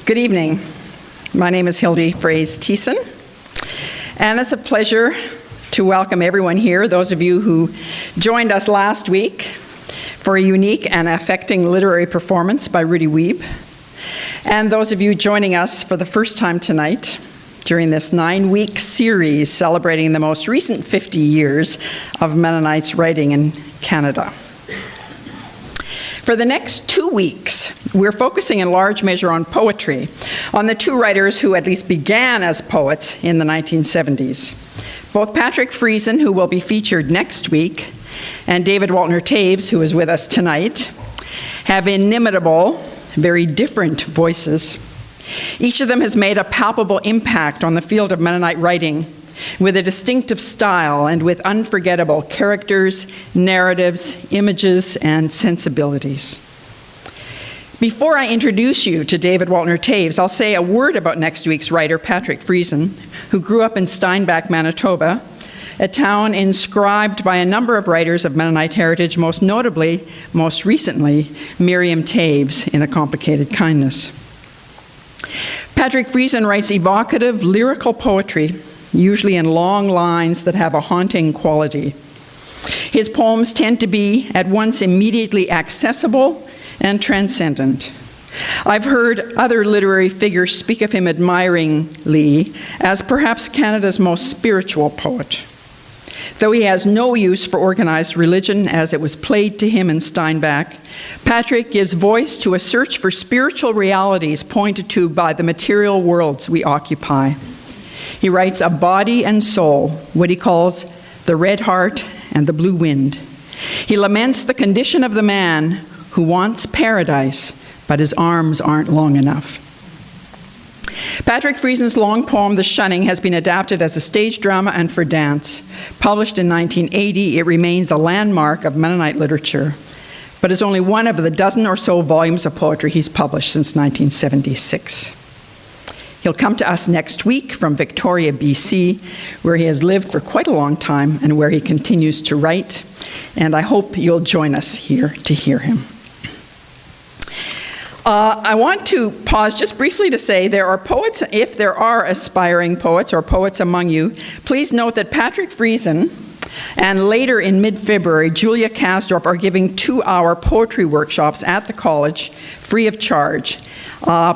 Good evening. My name is Hildy Fraze-Thiessen, and it's a pleasure to welcome everyone here, those of you who joined us last week for a unique and affecting literary performance by Rudy Wiebe, and those of you joining us for the first time tonight during this 9-week series celebrating the most recent 50 years of Mennonites writing in Canada. For the next 2 weeks, we're focusing in large measure on poetry, on the two writers who at least began as poets in the 1970s. Both Patrick Friesen, who will be featured next week, and David Waltner-Toews, who is with us tonight, have inimitable, very different voices. Each of them has made a palpable impact on the field of Mennonite writing, with a distinctive style and with unforgettable characters, narratives, images, and sensibilities. Before I introduce you to David Waltner-Toews, I'll say a word about next week's writer, Patrick Friesen, who grew up in Steinbach, Manitoba, a town inscribed by a number of writers of Mennonite heritage, most notably, most recently, Miriam Toews in A Complicated Kindness. Patrick Friesen writes evocative, lyrical poetry, usually in long lines that have a haunting quality. His poems tend to be at once immediately accessible and transcendent. I've heard other literary figures speak of him admiringly as perhaps Canada's most spiritual poet. Though he has no use for organized religion as it was played to him in Steinbach, Patrick gives voice to a search for spiritual realities pointed to by the material worlds we occupy. He writes of body and soul, what he calls the red heart and the blue wind. He laments the condition of the man who wants paradise, but his arms aren't long enough. Patrick Friesen's long poem, The Shunning, has been adapted as a stage drama and for dance. Published in 1980, it remains a landmark of Mennonite literature, but is only one of the dozen or so volumes of poetry he's published since 1976. He'll come to us next week from Victoria, BC, where he has lived for quite a long time and where he continues to write, and I hope you'll join us here to hear him. I want to pause just briefly to say there are poets, if there are aspiring poets or poets among you, please note that Patrick Friesen and later in mid-February, Julia Kasdorf are giving 2-hour poetry workshops at the college free of charge.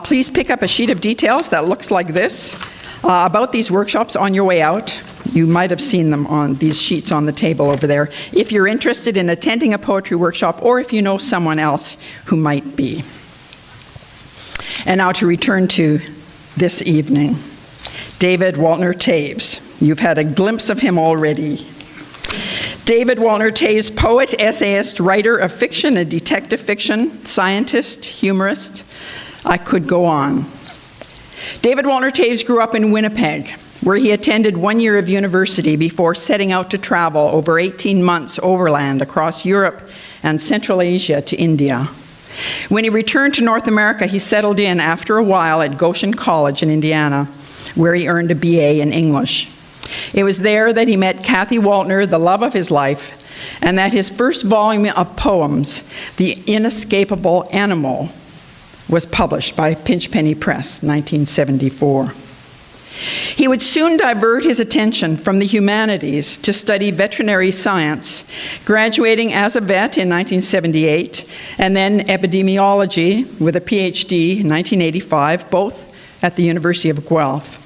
Please pick up a sheet of details that looks like this about these workshops on your way out. You might have seen them on these sheets on the table over there. If you're interested in attending a poetry workshop or if you know someone else who might be. And now to return to this evening. David Waltner-Toews. You've had a glimpse of him already. David Waltner-Toews, poet, essayist, writer of fiction and detective fiction, scientist, humorist. I could go on. David Waltner-Toews grew up in Winnipeg, where he attended 1 year of university before setting out to travel over 18 months overland across Europe and Central Asia to India. When he returned to North America, he settled in after a while at Goshen College in Indiana, where he earned a BA in English. It was there that he met Kathy Waltner, the love of his life, and that his first volume of poems, The Inescapable Animal, was published by Pinchpenny Press, 1974. He would soon divert his attention from the humanities to study veterinary science, graduating as a vet in 1978, and then epidemiology with a PhD in 1985, both at the University of Guelph.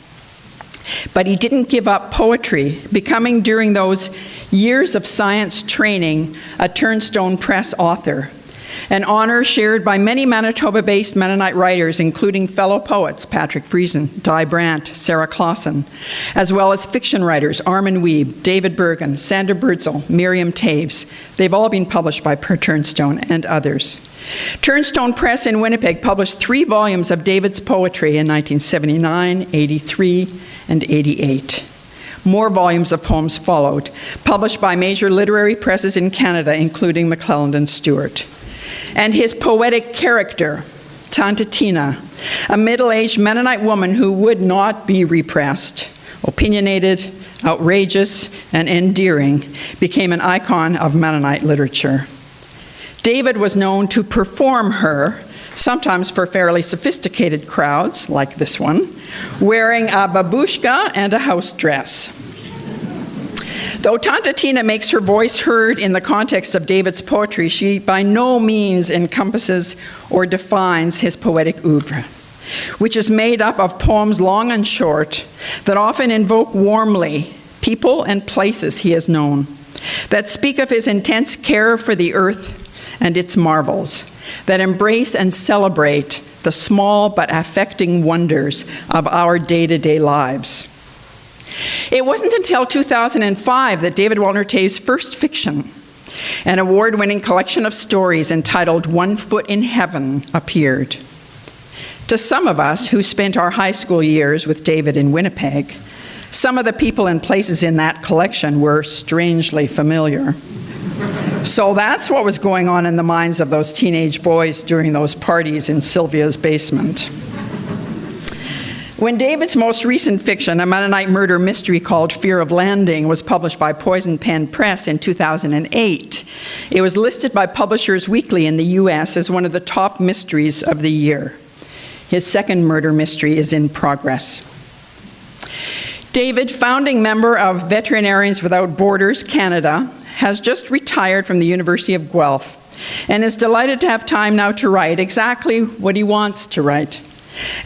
But he didn't give up poetry, becoming during those years of science training a Turnstone Press author, an honor shared by many Manitoba-based Mennonite writers, including fellow poets Patrick Friesen, Di Brandt, Sarah Clausen, as well as fiction writers Armin Wiebe, David Bergen, Sandra Birdsell, Miriam Toews. They've all been published by Turnstone and others. Turnstone Press in Winnipeg published 3 volumes of David's poetry in 1979, 83, and 88. More volumes of poems followed, published by major literary presses in Canada, including McClelland & Stewart. And his poetic character, Tanta Tina, a middle-aged Mennonite woman who would not be repressed, opinionated, outrageous, and endearing, became an icon of Mennonite literature. David was known to perform her sometimes for fairly sophisticated crowds, like this one, wearing a babushka and a house dress. Though Tanta Tina makes her voice heard in the context of David's poetry, she by no means encompasses or defines his poetic oeuvre, which is made up of poems long and short that often invoke warmly people and places he has known, that speak of his intense care for the earth and its marvels, that embrace and celebrate the small but affecting wonders of our day-to-day lives. It wasn't until 2005 that David Waltner-Toews' first fiction, an award-winning collection of stories entitled One Foot in Heaven, appeared. To some of us who spent our high school years with David in Winnipeg, some of the people and places in that collection were strangely familiar. So that's what was going on in the minds of those teenage boys during those parties in Sylvia's basement. When David's most recent fiction, a Mennonite murder mystery called Fear of Landing, was published by Poison Pen Press in 2008, it was listed by Publishers Weekly in the U.S. as one of the top mysteries of the year. His second murder mystery is in progress. David, founding member of Veterinarians Without Borders Canada, has just retired from the University of Guelph and is delighted to have time now to write exactly what he wants to write.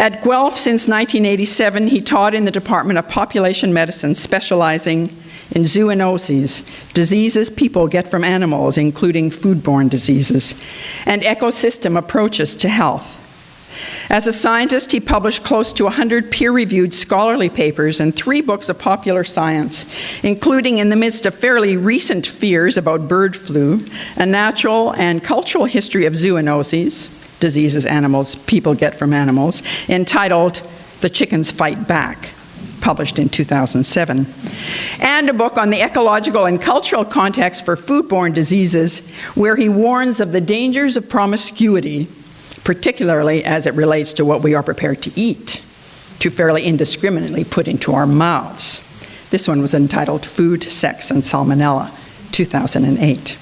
At Guelph since 1987, he taught in the Department of Population Medicine, specializing in zoonoses, diseases people get from animals, including foodborne diseases, and ecosystem approaches to health. As a scientist, he published close to 100 peer-reviewed scholarly papers and 3 books of popular science, including, in the midst of fairly recent fears about bird flu, a natural and cultural history of zoonoses, diseases animals people get from animals, entitled The Chickens Fight Back, published in 2007, and a book on the ecological and cultural context for foodborne diseases, where he warns of the dangers of promiscuity, particularly as it relates to what we are prepared to eat, to fairly indiscriminately put into our mouths. This one was entitled Food, Sex, and Salmonella, 2008.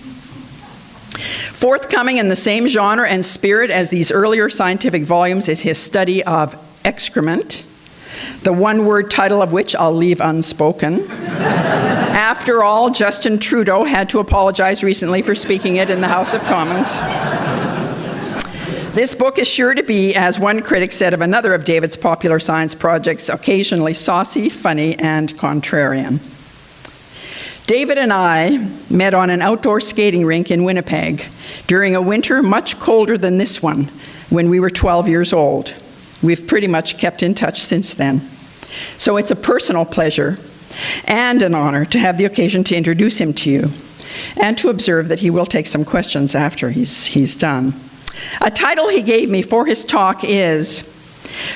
Forthcoming in the same genre and spirit as these earlier scientific volumes is his study of excrement, the one-word title of which I'll leave unspoken. After all, Justin Trudeau had to apologize recently for speaking it in the House of Commons. This book is sure to be, as one critic said of another of David's popular science projects, occasionally saucy, funny, and contrarian. David and I met on an outdoor skating rink in Winnipeg during a winter much colder than this one when we were 12 years old. We've pretty much kept in touch since then. So it's a personal pleasure and an honor to have the occasion to introduce him to you and to observe that he will take some questions after he's done. A title he gave me for his talk is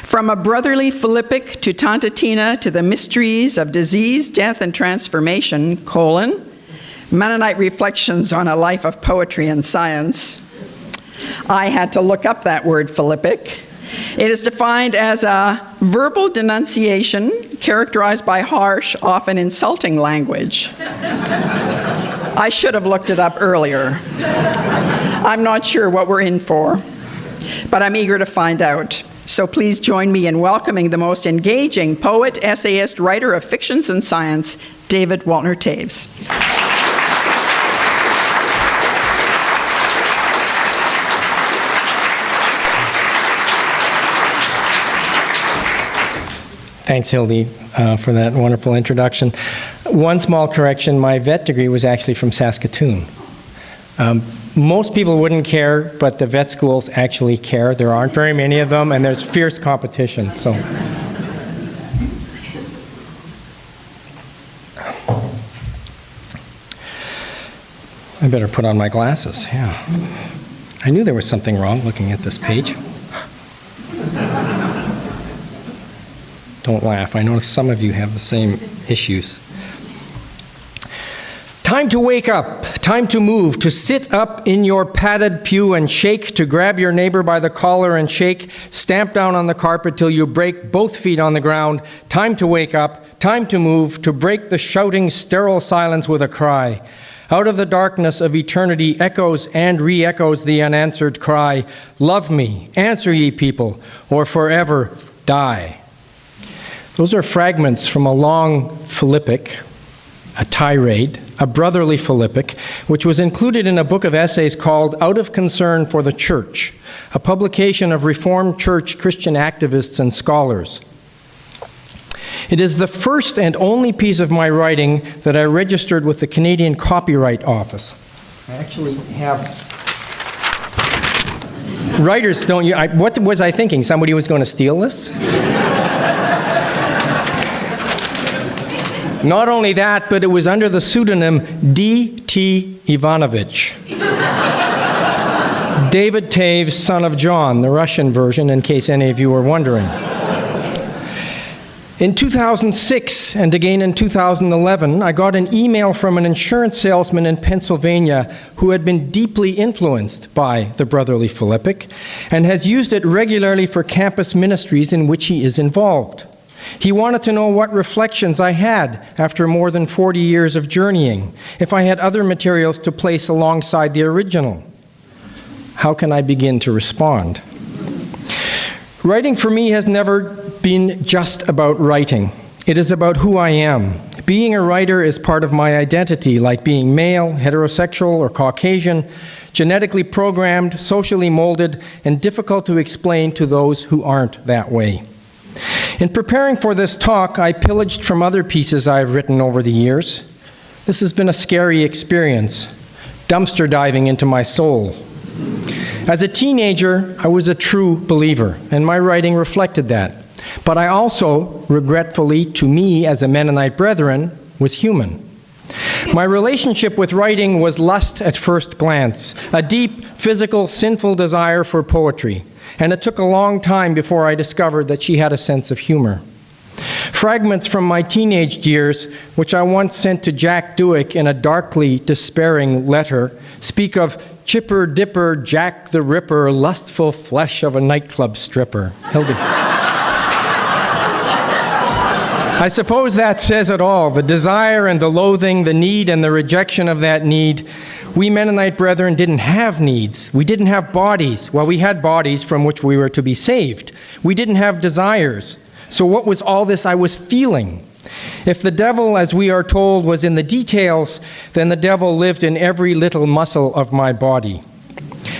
From a Brotherly Philippic to Tanta Tina to the Mysteries of Disease, Death, and Transformation, Mennonite Reflections on a Life of Poetry and Science. I had to look up that word philippic. It is defined as a verbal denunciation characterized by harsh, often insulting language. I should have looked it up earlier. I'm not sure what we're in for, but I'm eager to find out. So please join me in welcoming the most engaging poet, essayist, writer of fictions and science, David Waltner-Toews. Thanks, Hildy, for that wonderful introduction. One small correction, my vet degree was actually from Saskatoon. Most people wouldn't care, but the vet schools actually care. There aren't very many of them, and there's fierce competition. So, I better put on my glasses, yeah. I knew there was something wrong looking at this page. Don't laugh. I notice some of you have the same issues. Time to wake up, time to move, to sit up in your padded pew and shake, to grab your neighbor by the collar and shake, stamp down on the carpet till you break both feet on the ground. Time to wake up, time to move, to break the shouting, sterile silence with a cry. Out of the darkness of eternity echoes and re-echoes the unanswered cry, "Love me, answer ye people, or forever die." Those are fragments from a long Philippic, a tirade, a brotherly Philippic, which was included in a book of essays called Out of Concern for the Church, a publication of Reformed Church Christian activists and scholars. It is the first and only piece of my writing that I registered with the Canadian Copyright Office. I actually have... Writers, don't you... what was I thinking? Somebody was going to steal this? Not only that, but it was under the pseudonym D.T. Ivanovich. David Toews, son of John, the Russian version, in case any of you were wondering. In 2006 and again in 2011, I got an email from an insurance salesman in Pennsylvania who had been deeply influenced by the Brotherly Philippic and has used it regularly for campus ministries in which he is involved. He wanted to know what reflections I had after more than 40 years of journeying, if I had other materials to place alongside the original. How can I begin to respond? Writing for me has never been just about writing. It is about who I am. Being a writer is part of my identity, like being male, heterosexual, or Caucasian, genetically programmed, socially molded, and difficult to explain to those who aren't that way. In preparing for this talk, I pillaged from other pieces I've written over the years. This has been a scary experience, dumpster diving into my soul. As a teenager, I was a true believer, and my writing reflected that. But I also, regretfully to me as a Mennonite brethren, was human. My relationship with writing was lust at first glance, a deep, physical, sinful desire for poetry, and it took a long time before I discovered that she had a sense of humor. Fragments from my teenage years, which I once sent to Jack Dewick in a darkly despairing letter, speak of chipper dipper, Jack the Ripper, lustful flesh of a nightclub stripper. Hildy. I suppose that says it all, the desire and the loathing, the need and the rejection of that need. We Mennonite brethren didn't have needs. We didn't have bodies. Well, we had bodies from which we were to be saved. We didn't have desires. So what was all this I was feeling? If the devil, as we are told, was in the details, then the devil lived in every little muscle of my body.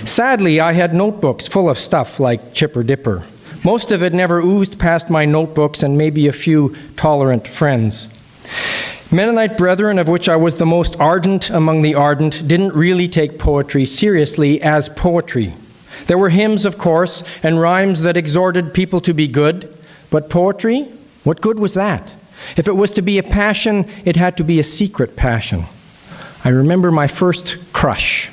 Sadly, I had notebooks full of stuff like Chipper Dipper. Most of it never oozed past my notebooks and maybe a few tolerant friends. Mennonite brethren, of which I was the most ardent among the ardent, didn't really take poetry seriously as poetry. There were hymns, of course, and rhymes that exhorted people to be good, but poetry? What good was that? If it was to be a passion, it had to be a secret passion. I remember my first crush.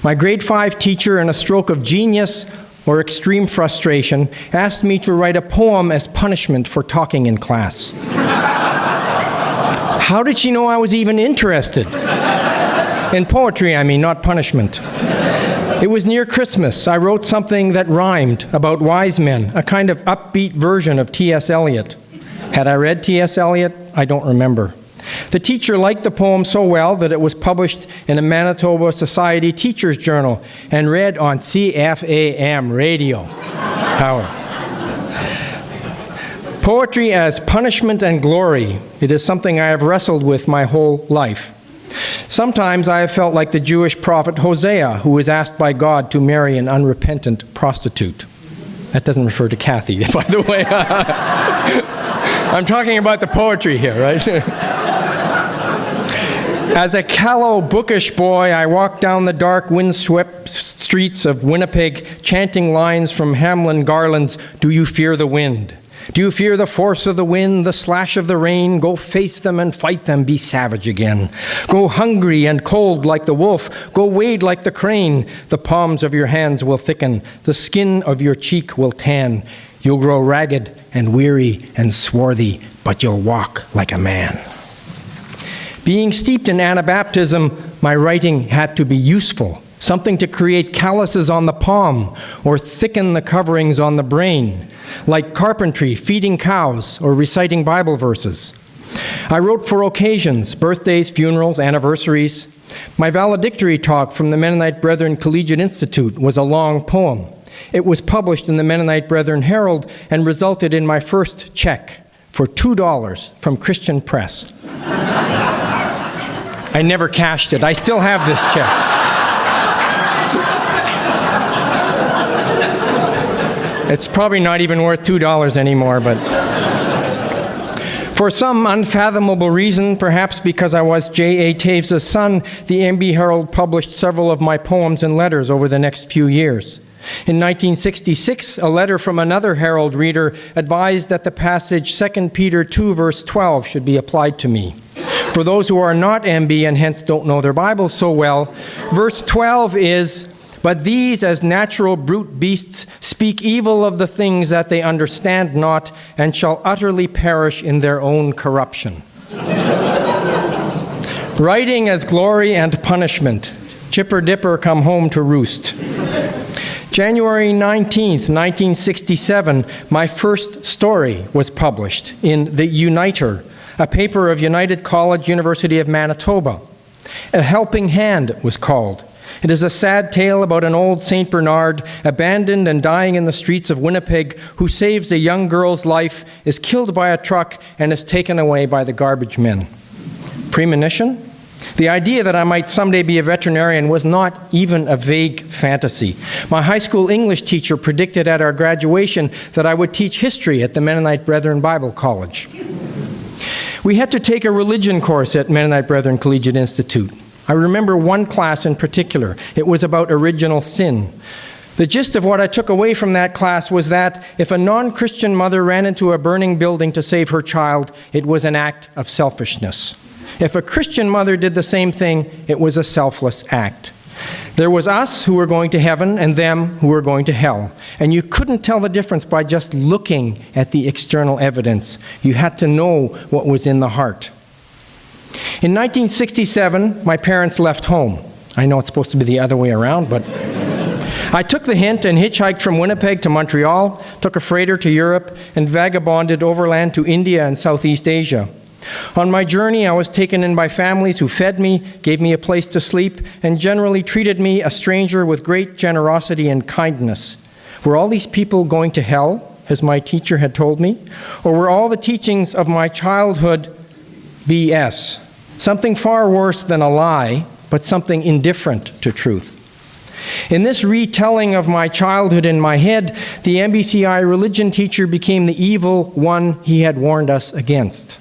My grade 5 teacher, in a stroke of genius or extreme frustration, asked me to write a poem as punishment for talking in class. How did she know I was even interested? In poetry, I mean, not punishment. It was near Christmas. I wrote something that rhymed about wise men, a kind of upbeat version of T.S. Eliot. Had I read T.S. Eliot? I don't remember. The teacher liked the poem so well that it was published in a Manitoba Society Teacher's Journal and read on CFAM radio. Power. Poetry as punishment and glory. It is something I have wrestled with my whole life. Sometimes I have felt like the Jewish prophet Hosea, who was asked by God to marry an unrepentant prostitute. That doesn't refer to Kathy, by the way. I'm talking about the poetry here, right? As a callow, bookish boy, I walked down the dark, windswept streets of Winnipeg, chanting lines from Hamlin Garland's "Do You Fear the Wind?" Do you fear the force of the wind, the slash of the rain? Go face them and fight them, be savage again. Go hungry and cold like the wolf, go wade like the crane. The palms of your hands will thicken, the skin of your cheek will tan. You'll grow ragged and weary and swarthy, but you'll walk like a man. Being steeped in Anabaptism, my writing had to be useful, something to create calluses on the palm or thicken the coverings on the brain, like carpentry, feeding cows, or reciting Bible verses. I wrote for occasions, birthdays, funerals, anniversaries. My valedictory talk from the Mennonite Brethren Collegiate Institute was a long poem. It was published in the Mennonite Brethren Herald and resulted in my first check for $2 from Christian Press. I never cashed it. I still have this check. It's probably not even worth $2 anymore, but for some unfathomable reason, perhaps because I was J.A. Toews' son, the MB Herald published several of my poems and letters over the next few years. In 1966, a letter from another Herald reader advised that the passage 2 Peter 2, verse 12 should be applied to me. For those who are not MB and hence don't know their Bibles so well, verse 12 is, "But these, as natural brute beasts, speak evil of the things that they understand not, and shall utterly perish in their own corruption." Writing as glory and punishment. Chipper Dipper come home to roost. January 19th, 1967, my first story was published in The Uniter, a paper of United College, University of Manitoba. A Helping Hand was called. It is a sad tale about an old St. Bernard, abandoned and dying in the streets of Winnipeg, who saves a young girl's life, is killed by a truck, and is taken away by the garbage men. Premonition? The idea that I might someday be a veterinarian was not even a vague fantasy. My high school English teacher predicted at our graduation that I would teach history at the Mennonite Brethren Bible College. We had to take a religion course at Mennonite Brethren Collegiate Institute. I remember one class in particular. It was about original sin. The gist of what I took away from that class was that if a non-Christian mother ran into a burning building to save her child, it was an act of selfishness. If a Christian mother did the same thing, it was a selfless act. There was us who were going to heaven and them who were going to hell. And you couldn't tell the difference by just looking at the external evidence. You had to know what was in the heart. In 1967, my parents left home. I know it's supposed to be the other way around, but I took the hint and hitchhiked from Winnipeg to Montreal, took a freighter to Europe, and vagabonded overland to India and Southeast Asia. On my journey, I was taken in by families who fed me, gave me a place to sleep, and generally treated me, a stranger, with great generosity and kindness. Were all these people going to hell, as my teacher had told me? Or were all the teachings of my childhood BS? Something far worse than a lie, but something indifferent to truth. In this retelling of my childhood in my head, the MBCI religion teacher became the evil one he had warned us against.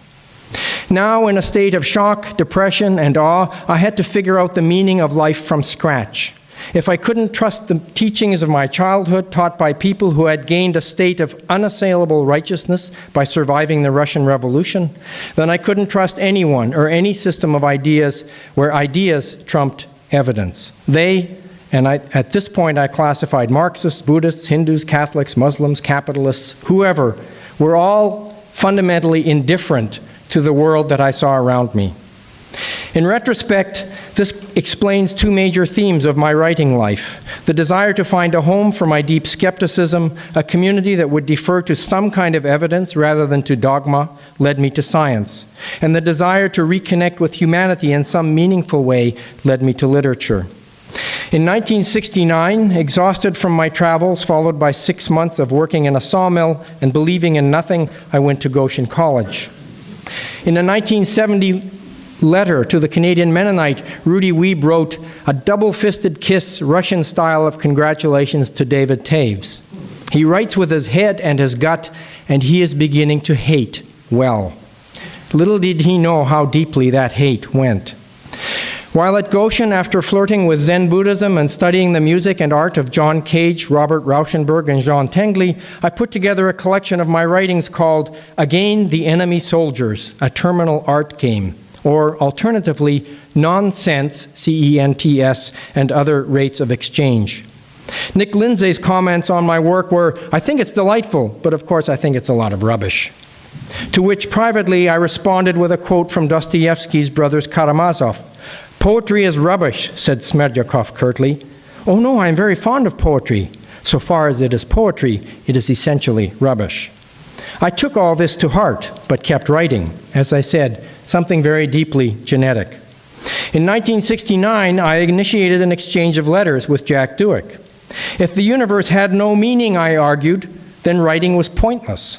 Now, in a state of shock, depression, and awe, I had to figure out the meaning of life from scratch. If I couldn't trust the teachings of my childhood taught by people who had gained a state of unassailable righteousness by surviving the Russian Revolution, then I couldn't trust anyone or any system of ideas where ideas trumped evidence. At this point I classified Marxists, Buddhists, Hindus, Catholics, Muslims, capitalists, whoever, were all fundamentally indifferent to the world that I saw around me. In retrospect, this explains two major themes of my writing life: the desire to find a home for my deep skepticism, a community that would defer to some kind of evidence rather than to dogma, led me to science, and the desire to reconnect with humanity in some meaningful way led me to literature. In 1969, exhausted from my travels, followed by 6 months of working in a sawmill and believing in nothing, I went to Goshen College. In a 1970 letter to the Canadian Mennonite, Rudy Wiebe wrote a double-fisted kiss, Russian style of congratulations to David Toews. He writes with his head and his gut, and he is beginning to hate well. Little did he know how deeply that hate went. While at Goshen, after flirting with Zen Buddhism and studying the music and art of John Cage, Robert Rauschenberg, and Jean Tinguely, I put together a collection of my writings called Again the Enemy Soldiers, a Terminal Art Game, or alternatively, Nonsense, C-E-N-T-S, and Other Rates of Exchange. Nick Lindsay's comments on my work were, "I think it's delightful, but of course I think it's a lot of rubbish." To which privately I responded with a quote from Dostoevsky's Brothers Karamazov. "Poetry is rubbish," said Smerdyakov curtly. "Oh no, I am very fond of poetry. So far as it is poetry, it is essentially rubbish." I took all this to heart, but kept writing. As I said, something very deeply genetic. In 1969, I initiated an exchange of letters with Jack Duick. If the universe had no meaning, I argued, then writing was pointless,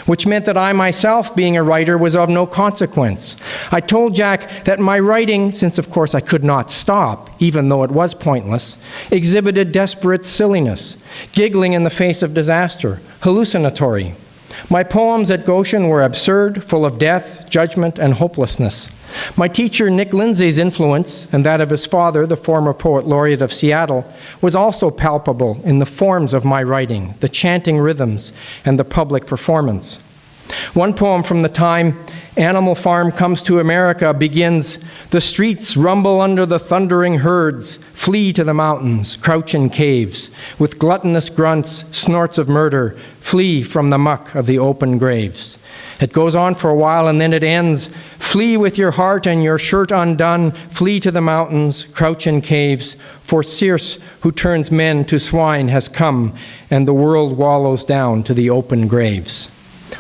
which meant that I myself, being a writer, was of no consequence. I told Jack that my writing, since of course I could not stop, even though it was pointless, exhibited desperate silliness, giggling in the face of disaster, hallucinatory. My poems at Goshen were absurd, full of death, judgment, and hopelessness. My teacher, Nick Lindsay's influence, and that of his father, the former poet laureate of Seattle, was also palpable in the forms of my writing, the chanting rhythms, and the public performance. One poem from the time Animal Farm Comes to America begins, "The streets rumble under the thundering herds, flee to the mountains, crouch in caves, with gluttonous grunts, snorts of murder, flee from the muck of the open graves." It goes on for a while and then it ends, "Flee with your heart and your shirt undone, flee to the mountains, crouch in caves, for Circe, who turns men to swine, has come, and the world wallows down to the open graves."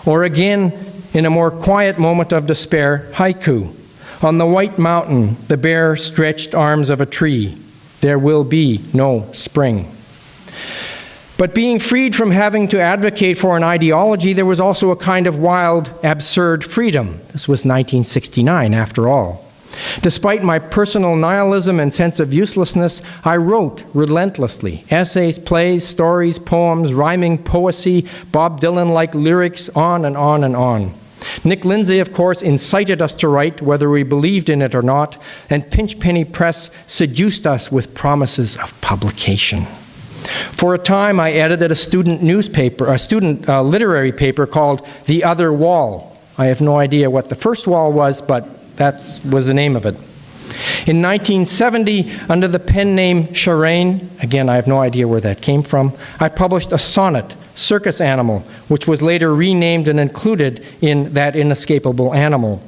Or again, in a more quiet moment of despair, haiku, "On the white mountain, the bare stretched arms of a tree, there will be no spring." But being freed from having to advocate for an ideology, there was also a kind of wild, absurd freedom. This was 1969, after all. Despite my personal nihilism and sense of uselessness, I wrote relentlessly. Essays, plays, stories, poems, rhyming poesy, Bob Dylan-like lyrics, on and on and on. Nick Lindsay, of course, incited us to write, whether we believed in it or not, and Pinchpenny Press seduced us with promises of publication. For a time, I edited a student literary paper called The Other Wall. I have no idea what the first wall was, but that was the name of it. In 1970, under the pen name Shireen, again, I have no idea where that came from, I published a sonnet, Circus Animal, which was later renamed and included in That Inescapable Animal.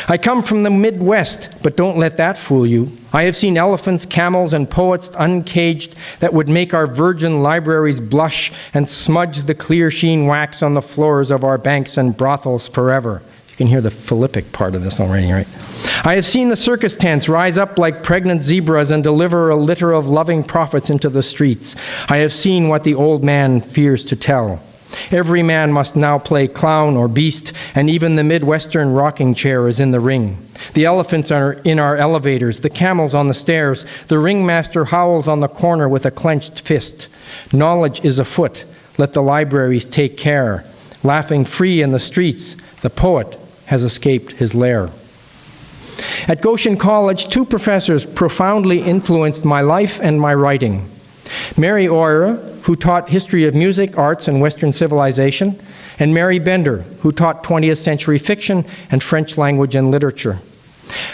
I come from the Midwest, but don't let that fool you. I have seen elephants, camels, and poets uncaged that would make our virgin libraries blush and smudge the clear sheen wax on the floors of our banks and brothels forever. You can hear the Philippic part of this already, right? I have seen the circus tents rise up like pregnant zebras and deliver a litter of loving prophets into the streets. I have seen what the old man fears to tell. Every man must now play clown or beast, and even the Midwestern rocking chair is in the ring. The elephants are in our elevators, the camels on the stairs, the ringmaster howls on the corner with a clenched fist. Knowledge is afoot, let the libraries take care. Laughing free in the streets, the poet has escaped his lair. At Goshen College, two professors profoundly influenced my life and my writing. Mary Oyer, who taught history of music, arts, and Western civilization, and Mary Bender, who taught 20th century fiction and French language and literature.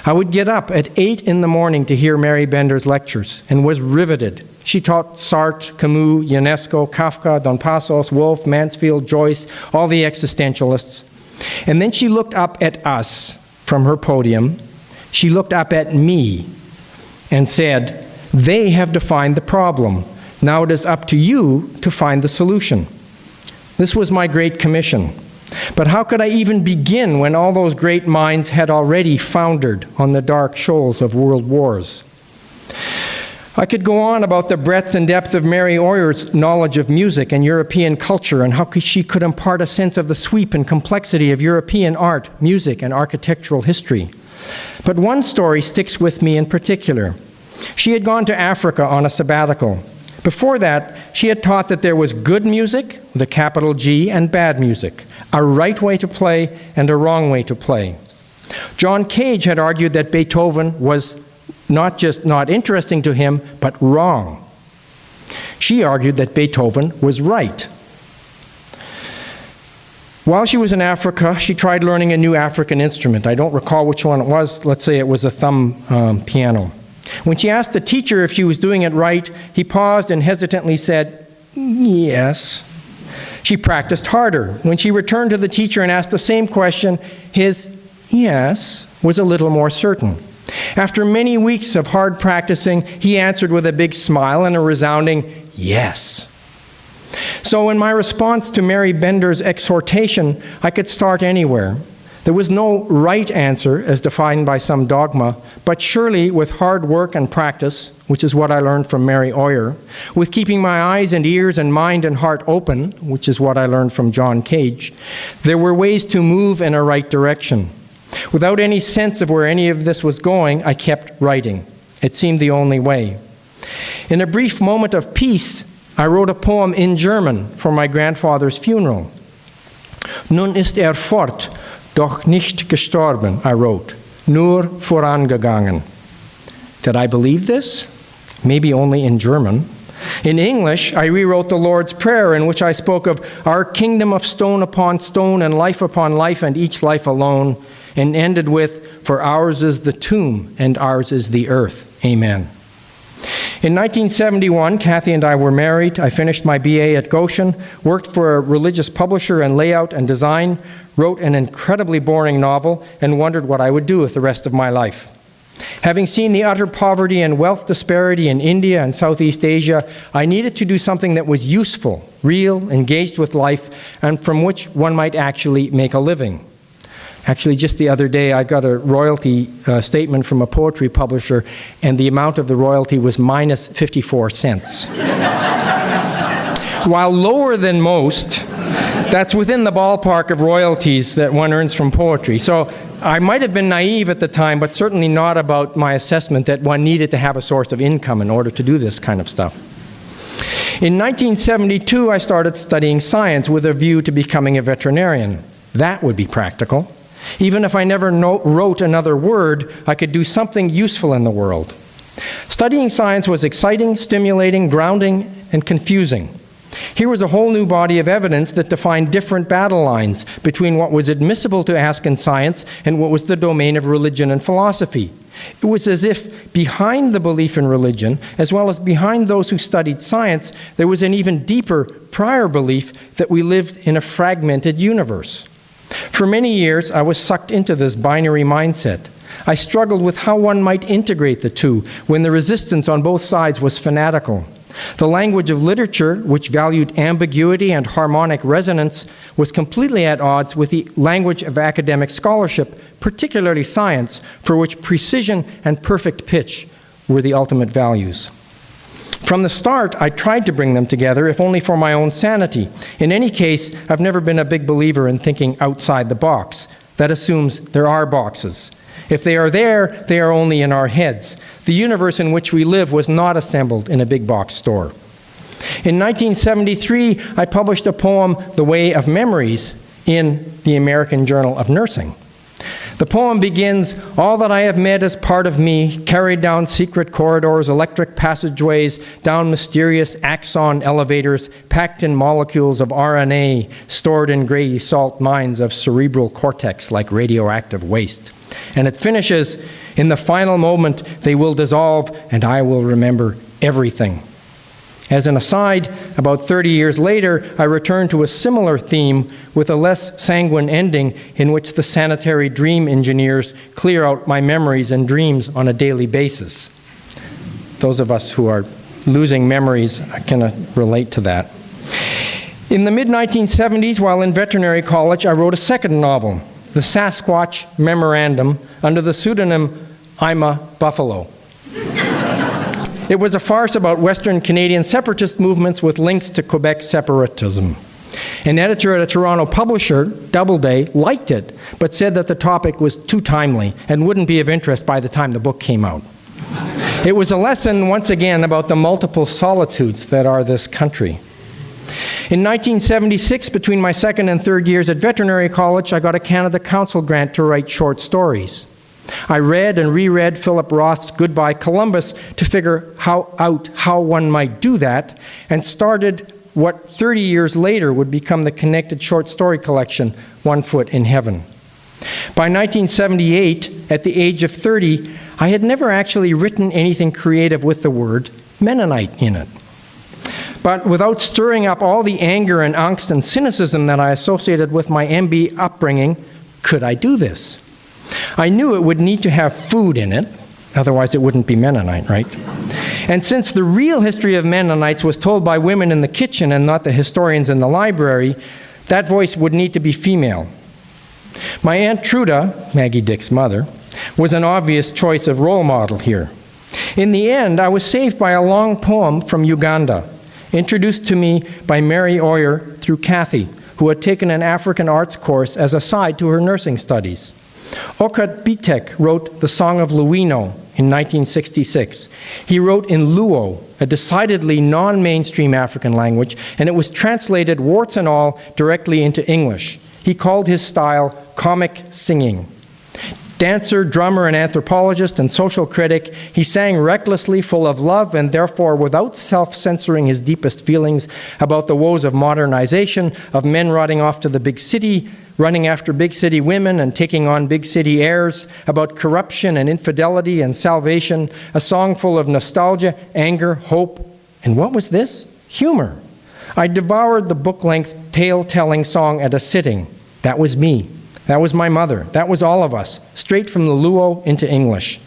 I would get up at 8 in the morning to hear Mary Bender's lectures and was riveted. She taught Sartre, Camus, Ionesco, Kafka, Don Passos, Woolf, Mansfield, Joyce, all the existentialists. And then she looked up at us from her podium. She looked up at me and said, "They have defined the problem. Now it is up to you to find the solution." This was my great commission. But how could I even begin when all those great minds had already foundered on the dark shoals of world wars? I could go on about the breadth and depth of Mary Oyer's knowledge of music and European culture, and how she could impart a sense of the sweep and complexity of European art, music, and architectural history. But one story sticks with me in particular. She had gone to Africa on a sabbatical. Before that, she had taught that there was good music, with a capital G, and bad music, a right way to play and a wrong way to play. John Cage had argued that Beethoven was not just not interesting to him, but wrong. She argued that Beethoven was right. While she was in Africa, she tried learning a new African instrument. I don't recall which one it was. Let's say it was a thumb piano. When she asked the teacher if she was doing it right, he paused and hesitantly said, "Yes." She practiced harder. When she returned to the teacher and asked the same question, his "yes" was a little more certain. After many weeks of hard practicing, he answered with a big smile and a resounding "yes." So in my response to Mary Bender's exhortation, I could start anywhere. There was no right answer as defined by some dogma, but surely with hard work and practice, which is what I learned from Mary Oyer, with keeping my eyes and ears and mind and heart open, which is what I learned from John Cage, there were ways to move in a right direction. Without any sense of where any of this was going, I kept writing. It seemed the only way. In a brief moment of peace, I wrote a poem in German for my grandfather's funeral. Nun ist fort, doch nicht gestorben, I wrote, nur vorangegangen. Did I believe this? Maybe only in German. In English, I rewrote the Lord's Prayer, in which I spoke of our kingdom of stone upon stone and life upon life and each life alone, and ended with, for ours is the tomb and ours is the earth. Amen. In 1971, Kathy and I were married. I finished my BA at Goshen, worked for a religious publisher in layout and design, wrote an incredibly boring novel, and wondered what I would do with the rest of my life. Having seen the utter poverty and wealth disparity in India and Southeast Asia, I needed to do something that was useful, real, engaged with life, and from which one might actually make a living. Actually, just the other day, I got a royalty statement from a poetry publisher, and the amount of the royalty was minus 54 cents. While lower than most, that's within the ballpark of royalties that one earns from poetry. So I might have been naive at the time, but certainly not about my assessment that one needed to have a source of income in order to do this kind of stuff. In 1972, I started studying science with a view to becoming a veterinarian. That would be practical. Even if I never wrote another word, I could do something useful in the world. Studying science was exciting, stimulating, grounding, and confusing. Here was a whole new body of evidence that defined different battle lines between what was admissible to ask in science and what was the domain of religion and philosophy. It was as if behind the belief in religion, as well as behind those who studied science, there was an even deeper prior belief that we lived in a fragmented universe. For many years, I was sucked into this binary mindset. I struggled with how one might integrate the two when the resistance on both sides was fanatical. The language of literature, which valued ambiguity and harmonic resonance, was completely at odds with the language of academic scholarship, particularly science, for which precision and perfect pitch were the ultimate values. From the start, I tried to bring them together, if only for my own sanity. In any case, I've never been a big believer in thinking outside the box. That assumes there are boxes. If they are there, they are only in our heads. The universe in which we live was not assembled in a big box store. In 1973, I published a poem, The Way of Memories, in the American Journal of Nursing. The poem begins, all that I have met is part of me, carried down secret corridors, electric passageways, down mysterious axon elevators, packed in molecules of RNA, stored in gray salt mines of cerebral cortex like radioactive waste. And it finishes, in the final moment, they will dissolve, and I will remember everything. As an aside, about 30 years later, I returned to a similar theme with a less sanguine ending in which the sanitary dream engineers clear out my memories and dreams on a daily basis. Those of us who are losing memories can relate to that. In the mid-1970s, while in veterinary college, I wrote a second novel, The Sasquatch Memorandum, under the pseudonym I'm a Buffalo. It was a farce about Western Canadian separatist movements with links to Quebec separatism. An editor at a Toronto publisher, Doubleday, liked it, but said that the topic was too timely and wouldn't be of interest by the time the book came out. It was a lesson, once again, about the multiple solitudes that are this country. In 1976, between my second and third years at veterinary college, I got a Canada Council grant to write short stories. I read and reread Philip Roth's Goodbye Columbus to figure out how one might do that, and started what 30 years later would become the connected short story collection, One Foot in Heaven. By 1978, at the age of 30, I had never actually written anything creative with the word Mennonite in it. But without stirring up all the anger and angst and cynicism that I associated with my MB upbringing, could I do this? I knew it would need to have food in it, otherwise it wouldn't be Mennonite, right? And since the real history of Mennonites was told by women in the kitchen and not the historians in the library, that voice would need to be female. My Aunt Truda, Maggie Dick's mother, was an obvious choice of role model here. In the end, I was saved by a long poem from Uganda, introduced to me by Mary Oyer through Kathy, who had taken an African arts course as a side to her nursing studies. Okat Bitek wrote The Song of Luino in 1966. He wrote in Luo, a decidedly non-mainstream African language, and it was translated, warts and all, directly into English. He called his style comic singing. Dancer, drummer, and anthropologist and social critic, he sang recklessly, full of love, and therefore without self-censoring his deepest feelings about the woes of modernization, of men rotting off to the big city, running after big city women and taking on big city airs, about corruption and infidelity and salvation, a song full of nostalgia, anger, hope, and what was this? Humor. I devoured the book-length tale-telling song at a sitting. That was me. That was my mother. That was all of us, straight from the Luo into English.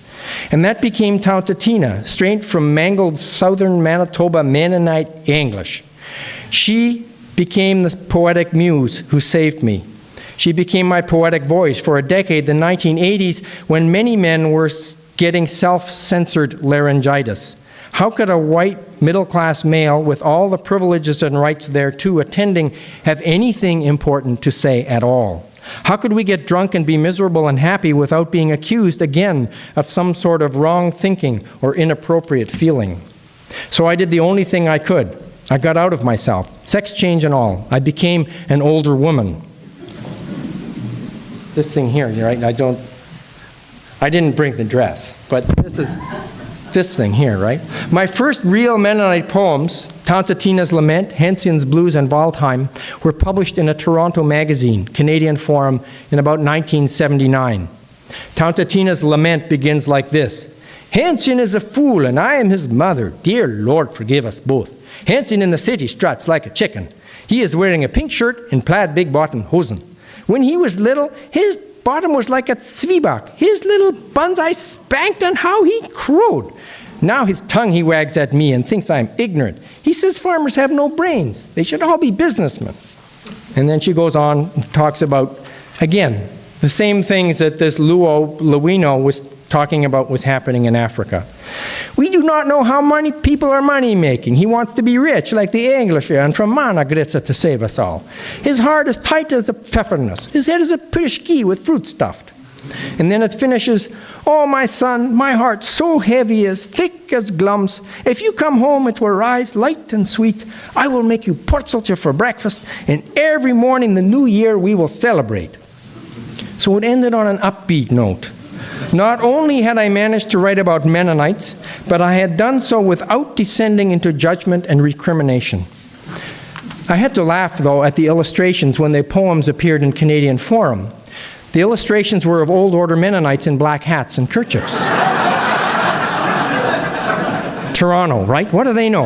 And that became Tautatina, straight from mangled southern Manitoba Mennonite English. She became the poetic muse who saved me. She became my poetic voice for a decade, the 1980s, when many men were getting self-censored laryngitis. How could a white, middle-class male with all the privileges and rights thereto attending have anything important to say at all? How could we get drunk and be miserable and happy without being accused again of some sort of wrong thinking or inappropriate feeling? So I did the only thing I could. I got out of myself, sex change and all. I became an older woman. This thing here, right? I didn't bring the dress, but this is this thing here, right? My first real Mennonite poems, Tauntatina's Lament, Hensien's Blues, and Waldheim, were published in a Toronto magazine, Canadian Forum, in about 1979. Tauntatina's Lament begins like this. Hensien is a fool, and I am his mother. Dear Lord, forgive us both. Hensien in the city struts like a chicken. He is wearing a pink shirt and plaid big-bottom hosen. When he was little, his bottom was like a zwieback. His little buns I spanked and how he crowed. Now his tongue he wags at me and thinks I'm ignorant. He says farmers have no brains. They should all be businessmen. And then she goes on and talks about, again, the same things that this Luino was talking about was happening in Africa. We do not know how many people are money making. He wants to be rich like the English and from Mana Gritza to save us all. His heart is tight as a pfeffernus. His head is a pirishki with fruit stuffed. And then it finishes, oh, my son, my heart so heavy as thick as glums. If you come home, it will rise light and sweet. I will make you portsulture for breakfast, and every morning the new year we will celebrate. So it ended on an upbeat note. Not only had I managed to write about Mennonites, but I had done so without descending into judgment and recrimination. I had to laugh, though, at the illustrations when the poems appeared in Canadian Forum. The illustrations were of old order Mennonites in black hats and kerchiefs. Toronto, right? What do they know?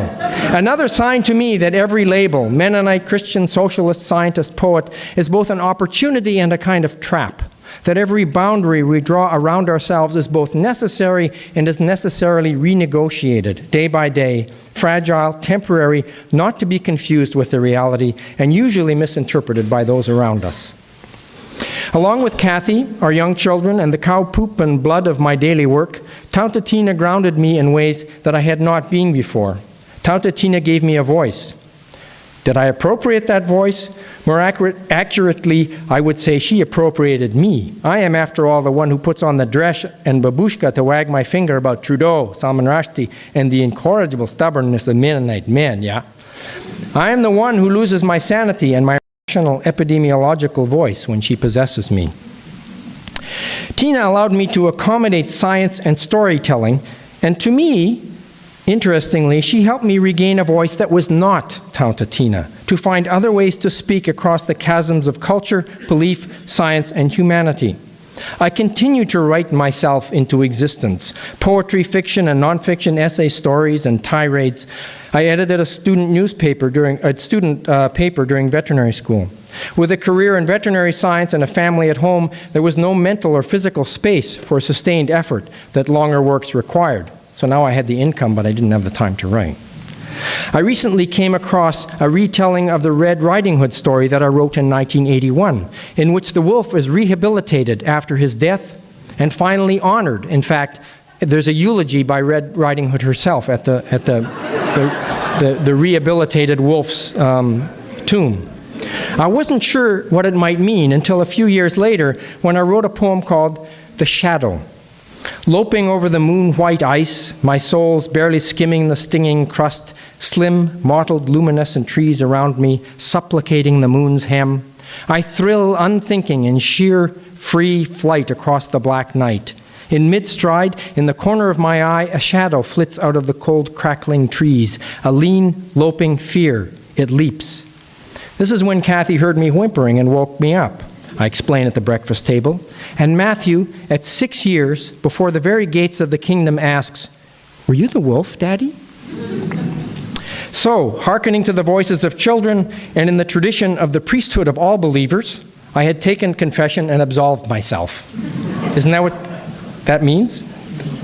Another sign to me that every label, Mennonite, Christian, socialist, scientist, poet, is both an opportunity and a kind of trap. That every boundary we draw around ourselves is both necessary and is necessarily renegotiated day by day, fragile, temporary, not to be confused with the reality, and usually misinterpreted by those around us. Along with Kathy, our young children, and the cow poop and blood of my daily work, Tauntatina grounded me in ways that I had not been before. Tauntatina gave me a voice. Did I appropriate that voice? More accurately, I would say she appropriated me. I am, after all, the one who puts on the dress and babushka to wag my finger about Trudeau, Salman Rushdie, and the incorrigible stubbornness of Mennonite men, yeah? I am the one who loses my sanity and my rational epidemiological voice when she possesses me. Tina allowed me to accommodate science and storytelling, and to me, interestingly, she helped me regain a voice that was not Tauntatina, to find other ways to speak across the chasms of culture, belief, science, and humanity. I continue to write myself into existence. Poetry, fiction, and nonfiction, essay stories, and tirades. I edited a student paper during veterinary school. With a career in veterinary science and a family at home, there was no mental or physical space for sustained effort that longer works required. So now I had the income, but I didn't have the time to write. I recently came across a retelling of the Red Riding Hood story that I wrote in 1981, in which the wolf is rehabilitated after his death and finally honored. In fact, there's a eulogy by Red Riding Hood herself at the rehabilitated wolf's tomb. I wasn't sure what it might mean until a few years later when I wrote a poem called The Shadow. Loping over the moon-white ice, my soul's barely skimming the stinging crust, slim, mottled, luminescent trees around me, supplicating the moon's hem. I thrill unthinking in sheer, free flight across the black night. In mid-stride, in the corner of my eye, a shadow flits out of the cold, crackling trees, a lean, loping fear. It leaps. This is when Kathy heard me whimpering and woke me up. I explain at the breakfast table. And Matthew, at 6 years, before the very gates of the kingdom, asks, "Were you the wolf, Daddy?" So, hearkening to the voices of children and in the tradition of the priesthood of all believers, I had taken confession and absolved myself. Isn't that what that means?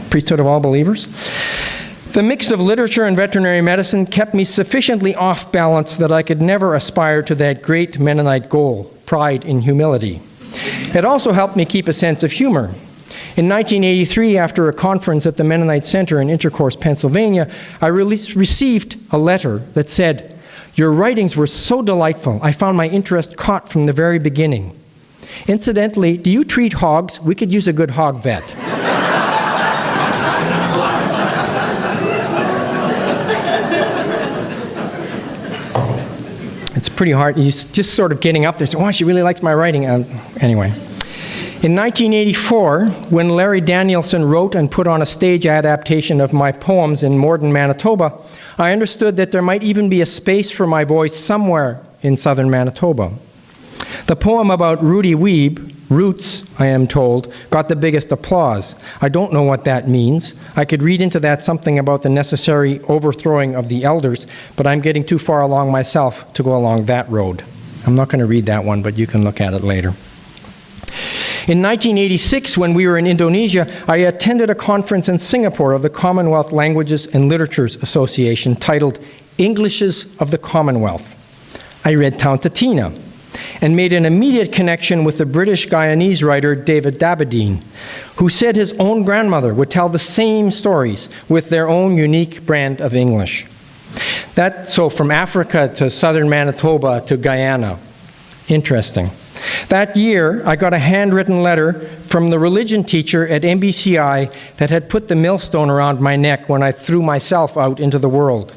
Priesthood of all believers? The mix of literature and veterinary medicine kept me sufficiently off balance that I could never aspire to that great Mennonite goal, pride in humility. It also helped me keep a sense of humor. In 1983, after a conference at the Mennonite Center in Intercourse, Pennsylvania, I received a letter that said, "Your writings were so delightful, I found my interest caught from the very beginning. Incidentally, do you treat hogs? We could use a good hog vet." It's pretty hard. You're just sort of getting up there. So, oh, she really likes my writing. Anyway. In 1984, when Larry Danielson wrote and put on a stage adaptation of my poems in Morden, Manitoba, I understood that there might even be a space for my voice somewhere in southern Manitoba. The poem about Rudy Wiebe, Roots, I am told, got the biggest applause. I don't know what that means. I could read into that something about the necessary overthrowing of the elders, but I'm getting too far along myself to go along that road. I'm not going to read that one, but you can look at it later. In 1986, when we were in Indonesia, I attended a conference in Singapore of the Commonwealth Languages and Literatures Association titled Englishes of the Commonwealth. I read Taunt Tina and made an immediate connection with the British Guyanese writer David Dabadine, who said his own grandmother would tell the same stories with their own unique brand of English. So from Africa to southern Manitoba to Guyana. Interesting. That year, I got a handwritten letter from the religion teacher at MBCI that had put the millstone around my neck when I threw myself out into the world.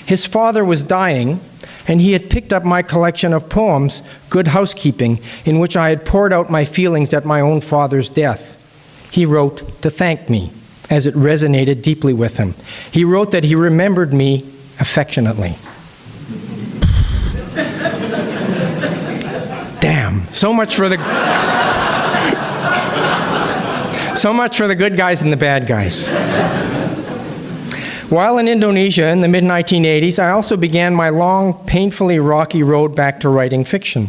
His father was dying, and he had picked up my collection of poems, Good Housekeeping, in which I had poured out my feelings at my own father's death. He wrote to thank me, as it resonated deeply with him. He wrote that he remembered me affectionately. Damn, so much for the good guys and the bad guys. While in Indonesia in the mid-1980s, I also began my long, painfully rocky road back to writing fiction.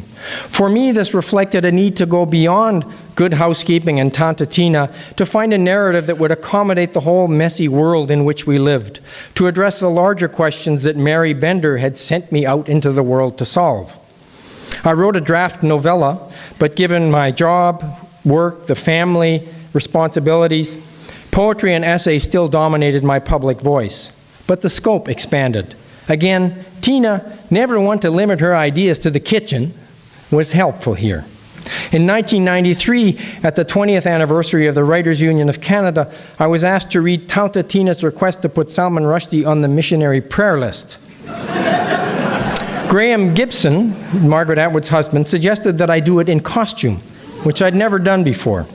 For me, this reflected a need to go beyond Good Housekeeping and Tanta Tina to find a narrative that would accommodate the whole messy world in which we lived, to address the larger questions that Mary Bender had sent me out into the world to solve. I wrote a draft novella, but given my job, work, the family, responsibilities, poetry and essay still dominated my public voice. But the scope expanded. Again, Tina, never one to limit her ideas to the kitchen, was helpful here. In 1993, at the 20th anniversary of the Writers' Union of Canada, I was asked to read Taunt Tina's request to put Salman Rushdie on the missionary prayer list. Graham Gibson, Margaret Atwood's husband, suggested that I do it in costume, which I'd never done before.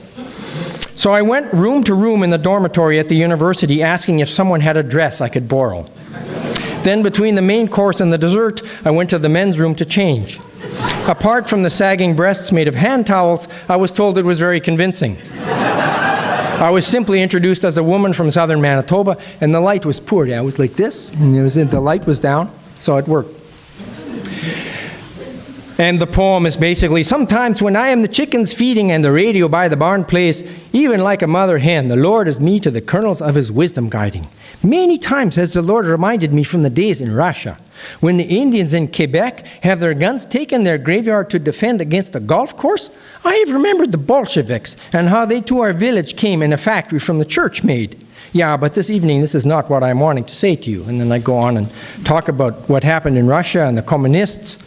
So I went room to room in the dormitory at the university asking if someone had a dress I could borrow. Then between the main course and the dessert, I went to the men's room to change. Apart from the sagging breasts made of hand towels, I was told it was very convincing. I was simply introduced as a woman from southern Manitoba, and the light was poor. I was like this, and the light was down, so it worked. And the poem is basically, sometimes when I am the chickens feeding and the radio by the barn plays, even like a mother hen, the Lord is me to the kernels of his wisdom guiding. Many times has the Lord reminded me from the days in Russia, when the Indians in Quebec have their guns taken their graveyard to defend against a golf course. I have remembered the Bolsheviks and how they to our village came in a factory from the church made. Yeah, but this evening, this is not what I'm wanting to say to you. And then I go on and talk about what happened in Russia and the communists.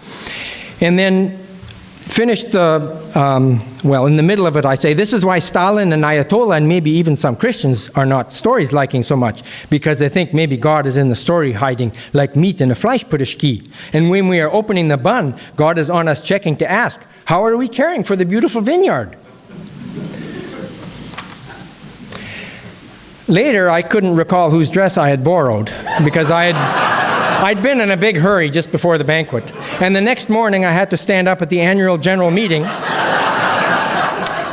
And then finish in the middle of it, I say, this is why Stalin and Ayatollah and maybe even some Christians are not stories liking so much, because they think maybe God is in the story hiding like meat in a Fleischpürschki. And when we are opening the bun, God is on us checking to ask, how are we caring for the beautiful vineyard? Later, I couldn't recall whose dress I had borrowed, because I'd been in a big hurry just before the banquet. And the next morning, I had to stand up at the annual general meeting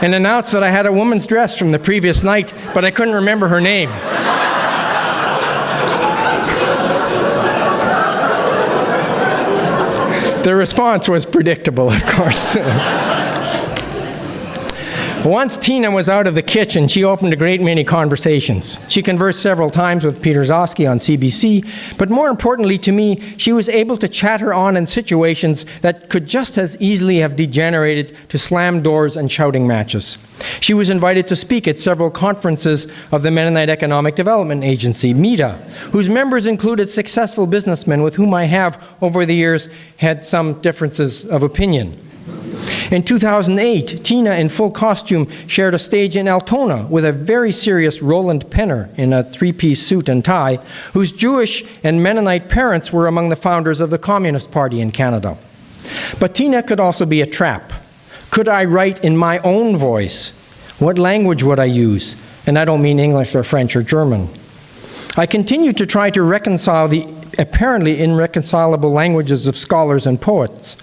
and announce that I had a woman's dress from the previous night, but I couldn't remember her name. The response was predictable, of course. Once Tina was out of the kitchen, she opened a great many conversations. She conversed several times with Peter Zosky on CBC, but more importantly to me, she was able to chatter on in situations that could just as easily have degenerated to slammed doors and shouting matches. She was invited to speak at several conferences of the Mennonite Economic Development Agency, MEDA, whose members included successful businessmen with whom I have, over the years, had some differences of opinion. In 2008, Tina, in full costume, shared a stage in Altona with a very serious Roland Penner in a three-piece suit and tie, whose Jewish and Mennonite parents were among the founders of the Communist Party in Canada. But Tina could also be a trap. Could I write in my own voice? What language would I use? And I don't mean English or French or German. I continued to try to reconcile the apparently irreconcilable languages of scholars and poets.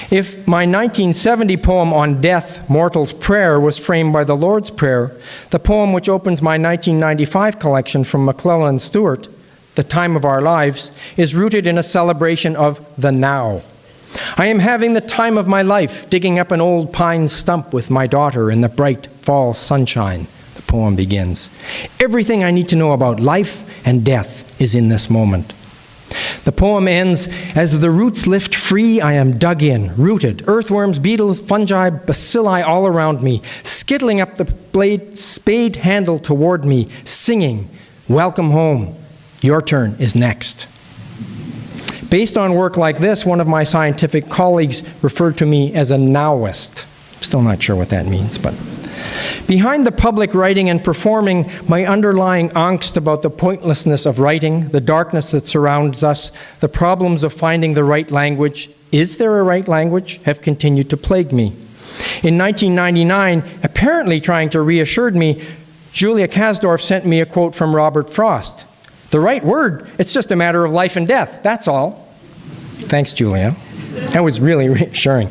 If my 1970 poem on death, Mortal's Prayer, was framed by the Lord's Prayer, the poem which opens my 1995 collection from McClellan and Stewart, The Time of Our Lives, is rooted in a celebration of the now. I am having the time of my life, digging up an old pine stump with my daughter in the bright fall sunshine, the poem begins. Everything I need to know about life and death is in this moment. The poem ends, as the roots lift free, I am dug in, rooted, earthworms, beetles, fungi, bacilli all around me, skittling up the spade handle toward me, singing, welcome home, your turn is next. Based on work like this, one of my scientific colleagues referred to me as a nowist. Still not sure what that means, but behind the public writing and performing, my underlying angst about the pointlessness of writing, the darkness that surrounds us, the problems of finding the right language, is there a right language, have continued to plague me. In 1999, apparently trying to reassure me, Julia Kasdorf sent me a quote from Robert Frost. The right word, it's just a matter of life and death, that's all. Thanks, Julia. That was really reassuring.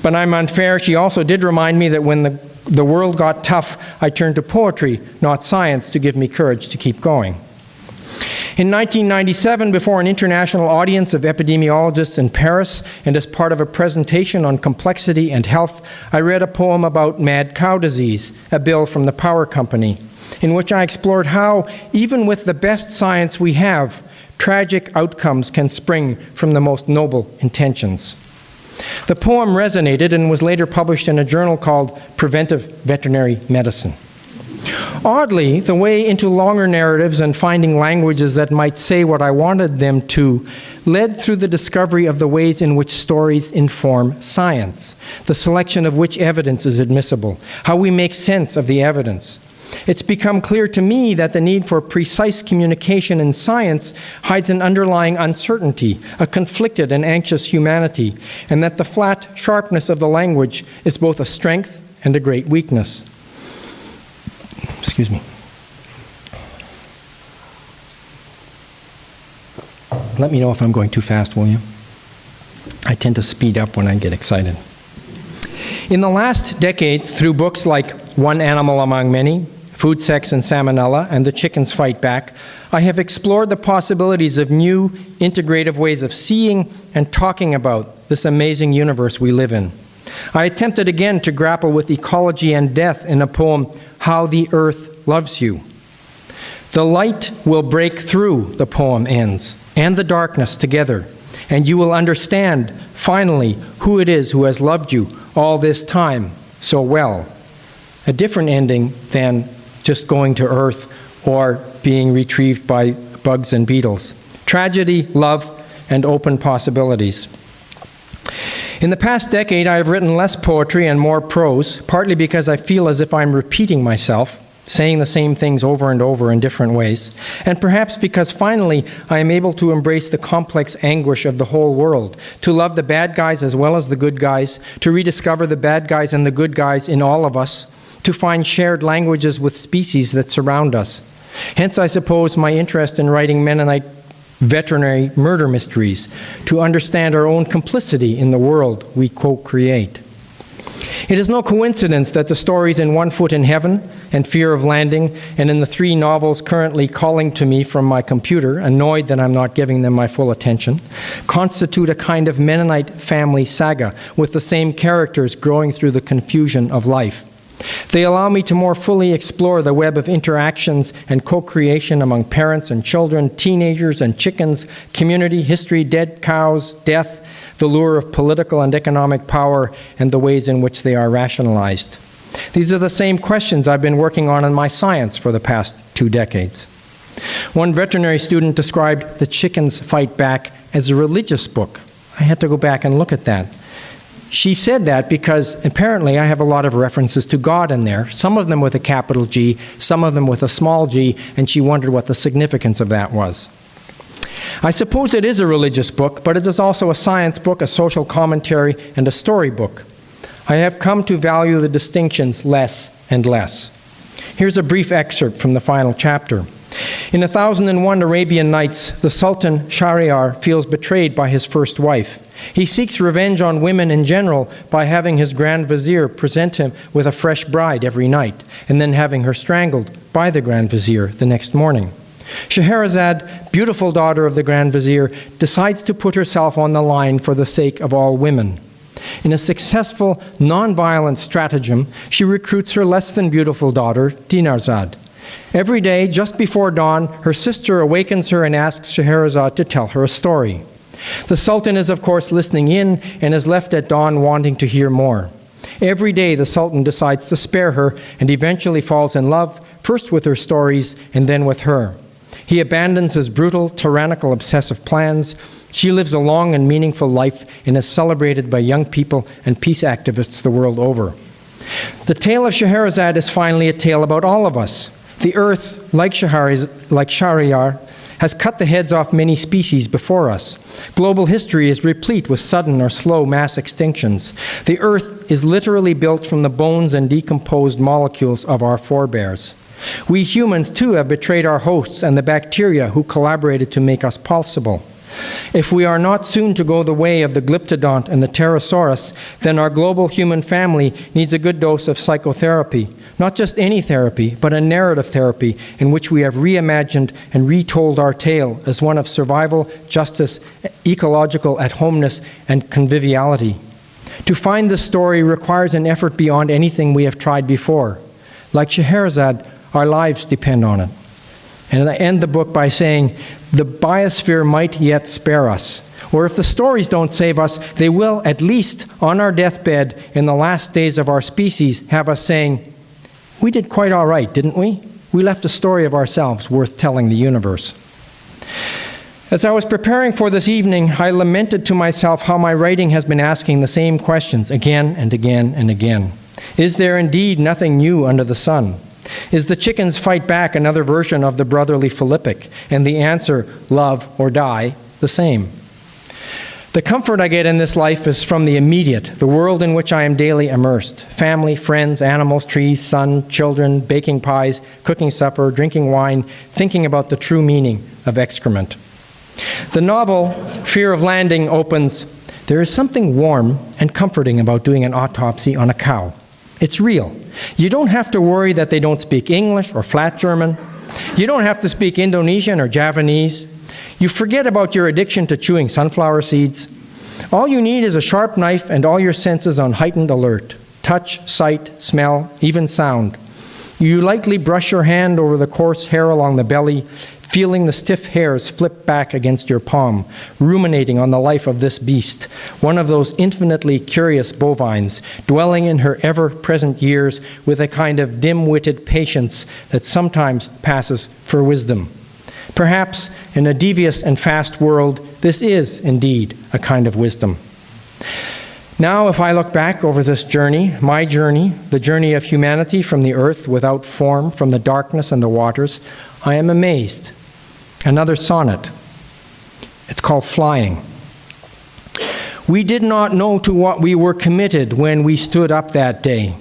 But I'm unfair. She also did remind me that when the world got tough, I turned to poetry, not science, to give me courage to keep going. In 1997, before an international audience of epidemiologists in Paris, and as part of a presentation on complexity and health, I read a poem about mad cow disease, a bill from the power company, in which I explored how, even with the best science we have, tragic outcomes can spring from the most noble intentions. The poem resonated and was later published in a journal called Preventive Veterinary Medicine. Oddly, the way into longer narratives and finding languages that might say what I wanted them to led through the discovery of the ways in which stories inform science, the selection of which evidence is admissible, how we make sense of the evidence. It's become clear to me that the need for precise communication in science hides an underlying uncertainty, a conflicted and anxious humanity, and that the flat sharpness of the language is both a strength and a great weakness. Excuse me. Let me know if I'm going too fast, will you? I tend to speed up when I get excited. In the last decades, through books like One Animal Among Many, Food, Sex, and Salmonella, and The Chickens Fight Back, I have explored the possibilities of new, integrative ways of seeing and talking about this amazing universe we live in. I attempted again to grapple with ecology and death in a poem, How the Earth Loves You. The light will break through, the poem ends, and the darkness together, and you will understand, finally, who it is who has loved you all this time so well. A different ending than just going to Earth or being retrieved by bugs and beetles. Tragedy, love, and open possibilities. In the past decade, I have written less poetry and more prose, partly because I feel as if I'm repeating myself, saying the same things over and over in different ways, and perhaps because finally I am able to embrace the complex anguish of the whole world, to love the bad guys as well as the good guys, to rediscover the bad guys and the good guys in all of us, to find shared languages with species that surround us. Hence, I suppose, my interest in writing Mennonite veterinary murder mysteries, to understand our own complicity in the world we co-create. It is no coincidence that the stories in One Foot in Heaven and Fear of Landing, and in the 3 novels currently calling to me from my computer, annoyed that I'm not giving them my full attention, constitute a kind of Mennonite family saga with the same characters growing through the confusion of life. They allow me to more fully explore the web of interactions and co-creation among parents and children, teenagers and chickens, community, history, dead cows, death, the lure of political and economic power, and the ways in which they are rationalized. These are the same questions I've been working on in my science for the past 2 decades. One veterinary student described The Chickens Fight Back as a religious book. I had to go back and look at that. She said that because apparently I have a lot of references to God in there, some of them with a capital G, some of them with a small g, and she wondered what the significance of that was. I suppose it is a religious book, but it is also a science book, a social commentary, and a storybook. I have come to value the distinctions less and less. Here's a brief excerpt from the final chapter. In 1001 Arabian Nights, the Sultan Shahryar feels betrayed by his first wife. He seeks revenge on women in general by having his Grand Vizier present him with a fresh bride every night, and then having her strangled by the Grand Vizier the next morning. Scheherazade, beautiful daughter of the Grand Vizier, decides to put herself on the line for the sake of all women. In a successful, non-violent stratagem, she recruits her less than beautiful daughter, Dinarzade. Every day, just before dawn, her sister awakens her and asks Scheherazade to tell her a story. The Sultan is, of course, listening in and is left at dawn wanting to hear more. Every day, the Sultan decides to spare her and eventually falls in love, first with her stories and then with her. He abandons his brutal, tyrannical, obsessive plans. She lives a long and meaningful life and is celebrated by young people and peace activists the world over. The tale of Scheherazade is finally a tale about all of us. The earth, like Shahryar, has cut the heads off many species before us. Global history is replete with sudden or slow mass extinctions. The earth is literally built from the bones and decomposed molecules of our forebears. We humans, too, have betrayed our hosts and the bacteria who collaborated to make us possible. If we are not soon to go the way of the Glyptodont and the Pterosaurus, then our global human family needs a good dose of psychotherapy. Not just any therapy, but a narrative therapy in which we have reimagined and retold our tale as one of survival, justice, ecological at-homeness, and conviviality. To find this story requires an effort beyond anything we have tried before. Like Scheherazade, our lives depend on it. And I end the book by saying, the biosphere might yet spare us. Or if the stories don't save us, they will, at least on our deathbed in the last days of our species, have us saying, we did quite all right, didn't we? We left a story of ourselves worth telling the universe. As I was preparing for this evening, I lamented to myself how my writing has been asking the same questions again and again and again. Is there indeed nothing new under the sun? Is The Chickens Fight Back another version of the brotherly Philippic, and the answer, love or die, the same? The comfort I get in this life is from the immediate, the world in which I am daily immersed. Family, friends, animals, trees, sun, children, baking pies, cooking supper, drinking wine, thinking about the true meaning of excrement. The novel, Fear of Landing, opens, there is something warm and comforting about doing an autopsy on a cow. It's real. You don't have to worry that they don't speak English or flat German. You don't have to speak Indonesian or Javanese. You forget about your addiction to chewing sunflower seeds. All you need is a sharp knife and all your senses on heightened alert. Touch, sight, smell, even sound. You lightly brush your hand over the coarse hair along the belly, feeling the stiff hairs flip back against your palm, ruminating on the life of this beast, one of those infinitely curious bovines, dwelling in her ever-present years with a kind of dim-witted patience that sometimes passes for wisdom. Perhaps, in a devious and fast world, this is indeed a kind of wisdom. Now, if I look back over this journey, my journey, the journey of humanity from the earth without form, from the darkness and the waters, I am amazed. Another sonnet. It's called Flying. We did not know to what we were committed when we stood up that day.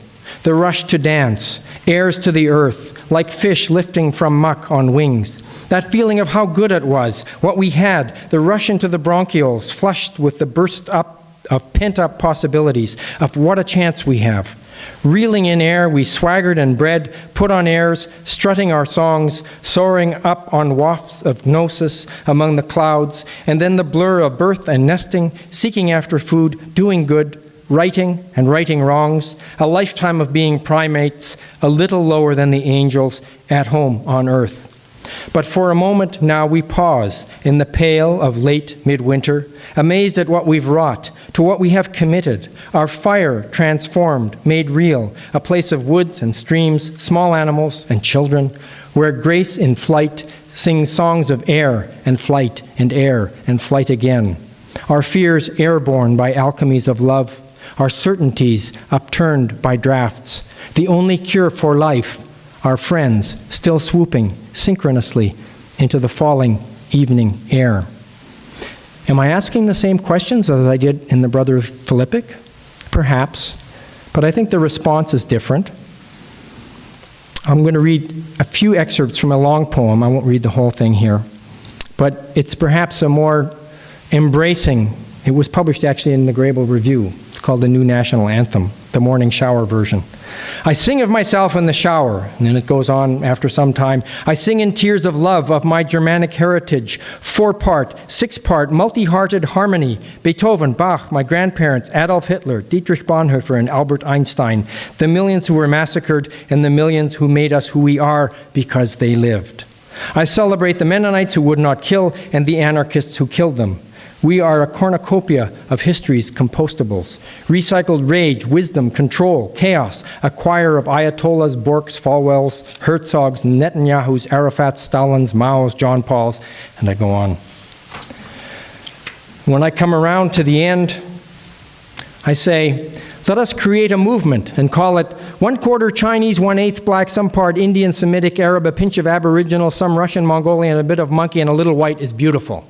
The rush to dance, heirs to the earth, like fish lifting from muck on wings. That feeling of how good it was, what we had, the rush into the bronchioles, flushed with the burst up of pent-up possibilities, of what a chance we have. Reeling in air, we swaggered and bred, put on airs, strutting our songs, soaring up on wafts of gnosis among the clouds, and then the blur of birth and nesting, seeking after food, doing good, righting and righting wrongs, a lifetime of being primates, a little lower than the angels, at home on earth. But for a moment now we pause in the pale of late midwinter, amazed at what we've wrought, to what we have committed, our fire transformed, made real, a place of woods and streams, small animals and children, where grace in flight sings songs of air and flight again. Our fears airborne by alchemies of love, our certainties upturned by drafts, the only cure for life, our friends still swooping synchronously into the falling evening air. Am I asking the same questions as I did in the Brother Philippic? Perhaps, but I think the response is different. I'm going to read a few excerpts from a long poem. I won't read the whole thing here, but it's perhaps a more embracing. It was published actually in the Grebel Review. It's called the New National Anthem, the morning shower version. I sing of myself in the shower, and then it goes on after some time. I sing in tears of love of my Germanic heritage, 4-part, 6-part, multi-hearted harmony, Beethoven, Bach, my grandparents, Adolf Hitler, Dietrich Bonhoeffer, and Albert Einstein, the millions who were massacred and the millions who made us who we are because they lived. I celebrate the Mennonites who would not kill and the anarchists who killed them. We are a cornucopia of history's compostables. Recycled rage, wisdom, control, chaos, a choir of Ayatollahs, Borks, Falwells, Herzogs, Netanyahus, Arafats, Stalins, Maos, John Pauls, and I go on. When I come around to the end, I say, let us create a movement and call it 1/4 Chinese, 1/8 black, some part Indian, Semitic, Arab, a pinch of Aboriginal, some Russian, Mongolian, a bit of monkey, and a little white is beautiful.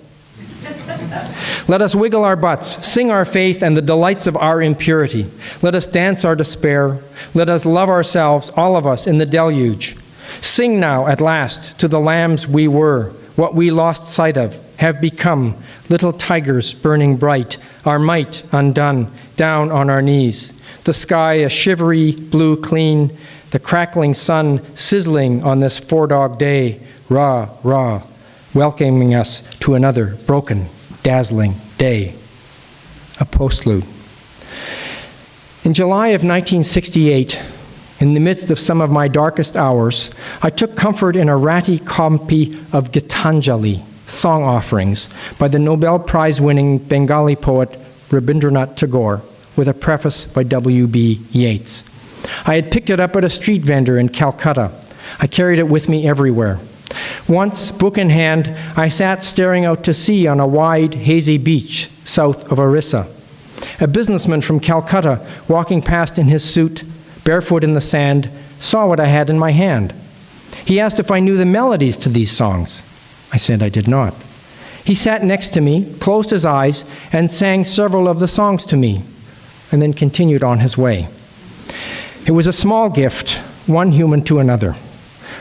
Let us wiggle our butts, sing our faith and the delights of our impurity. Let us dance our despair. Let us love ourselves, all of us, in the deluge. Sing now, at last, to the lambs we were, what we lost sight of, have become, little tigers burning bright, our might undone, down on our knees. The sky a shivery blue clean, the crackling sun sizzling on this 4-dog day, rah, rah, welcoming us to another broken, dazzling day. A postlude. In July of 1968, in the midst of some of my darkest hours, I took comfort in a ratty copy of Gitanjali, Song Offerings, by the Nobel Prize-winning Bengali poet Rabindranath Tagore, with a preface by W.B. Yeats. I had picked it up at a street vendor in Calcutta. I carried it with me everywhere. Once, book in hand, I sat staring out to sea on a wide, hazy beach south of Orissa. A businessman from Calcutta, walking past in his suit, barefoot in the sand, saw what I had in my hand. He asked if I knew the melodies to these songs. I said I did not. He sat next to me, closed his eyes, and sang several of the songs to me, and then continued on his way. It was a small gift, one human to another.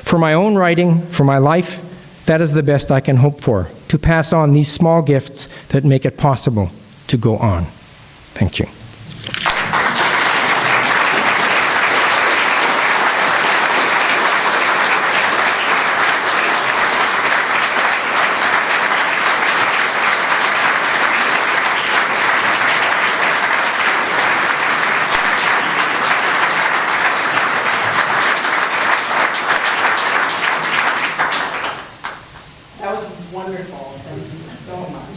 For my own writing, for my life, that is the best I can hope for, to pass on these small gifts that make it possible to go on. Thank you. Wonderful. Thank you so much.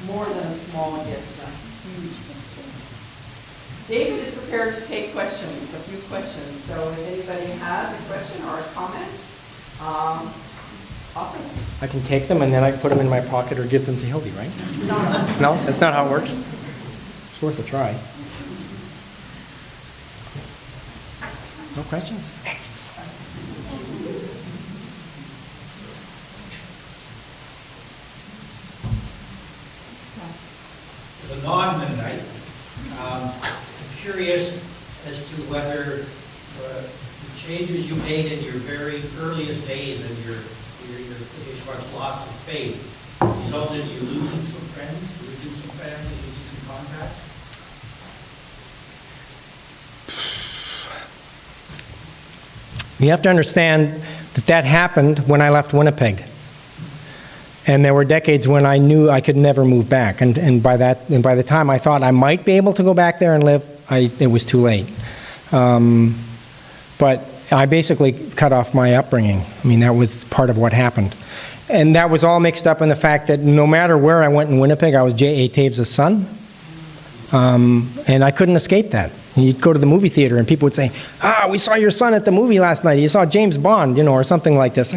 More than a small gift, a huge gift. David is prepared to take questions, a few questions. So if anybody has a question or a comment, offer them. I can take them and then I can put them in my pocket or give them to Hildy, right? No. No, that's not how it works. It's worth a try. No questions? As a non-Mennonite, I'm curious as to whether the changes you made in your very earliest days of your loss of faith resulted in you losing some friends, losing some family, losing some contacts. You have to understand that that happened when I left Winnipeg. And there were decades when I knew I could never move back. And by the time I thought I might be able to go back there and live, it was too late. But I basically cut off my upbringing. I mean, that was part of what happened. And that was all mixed up in the fact that no matter where I went in Winnipeg, I was J.A. Toews' son. And I couldn't escape that. You'd go to the movie theater and people would say, we saw your son at the movie last night. You saw James Bond, or something like this.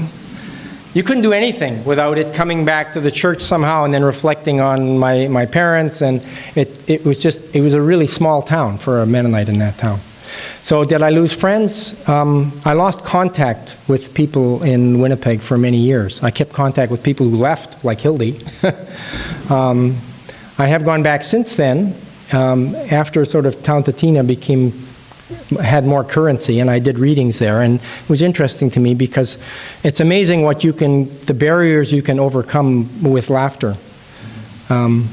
You couldn't do anything without it coming back to the church somehow and then reflecting on my parents. And it was a really small town for a Mennonite in that town. So did I lose friends? I lost contact with people in Winnipeg for many years. I kept contact with people who left, like Hildy. I have gone back since then, after sort of Tauntatina had more currency, and I did readings there, and it was interesting to me because it's amazing the barriers you can overcome with laughter.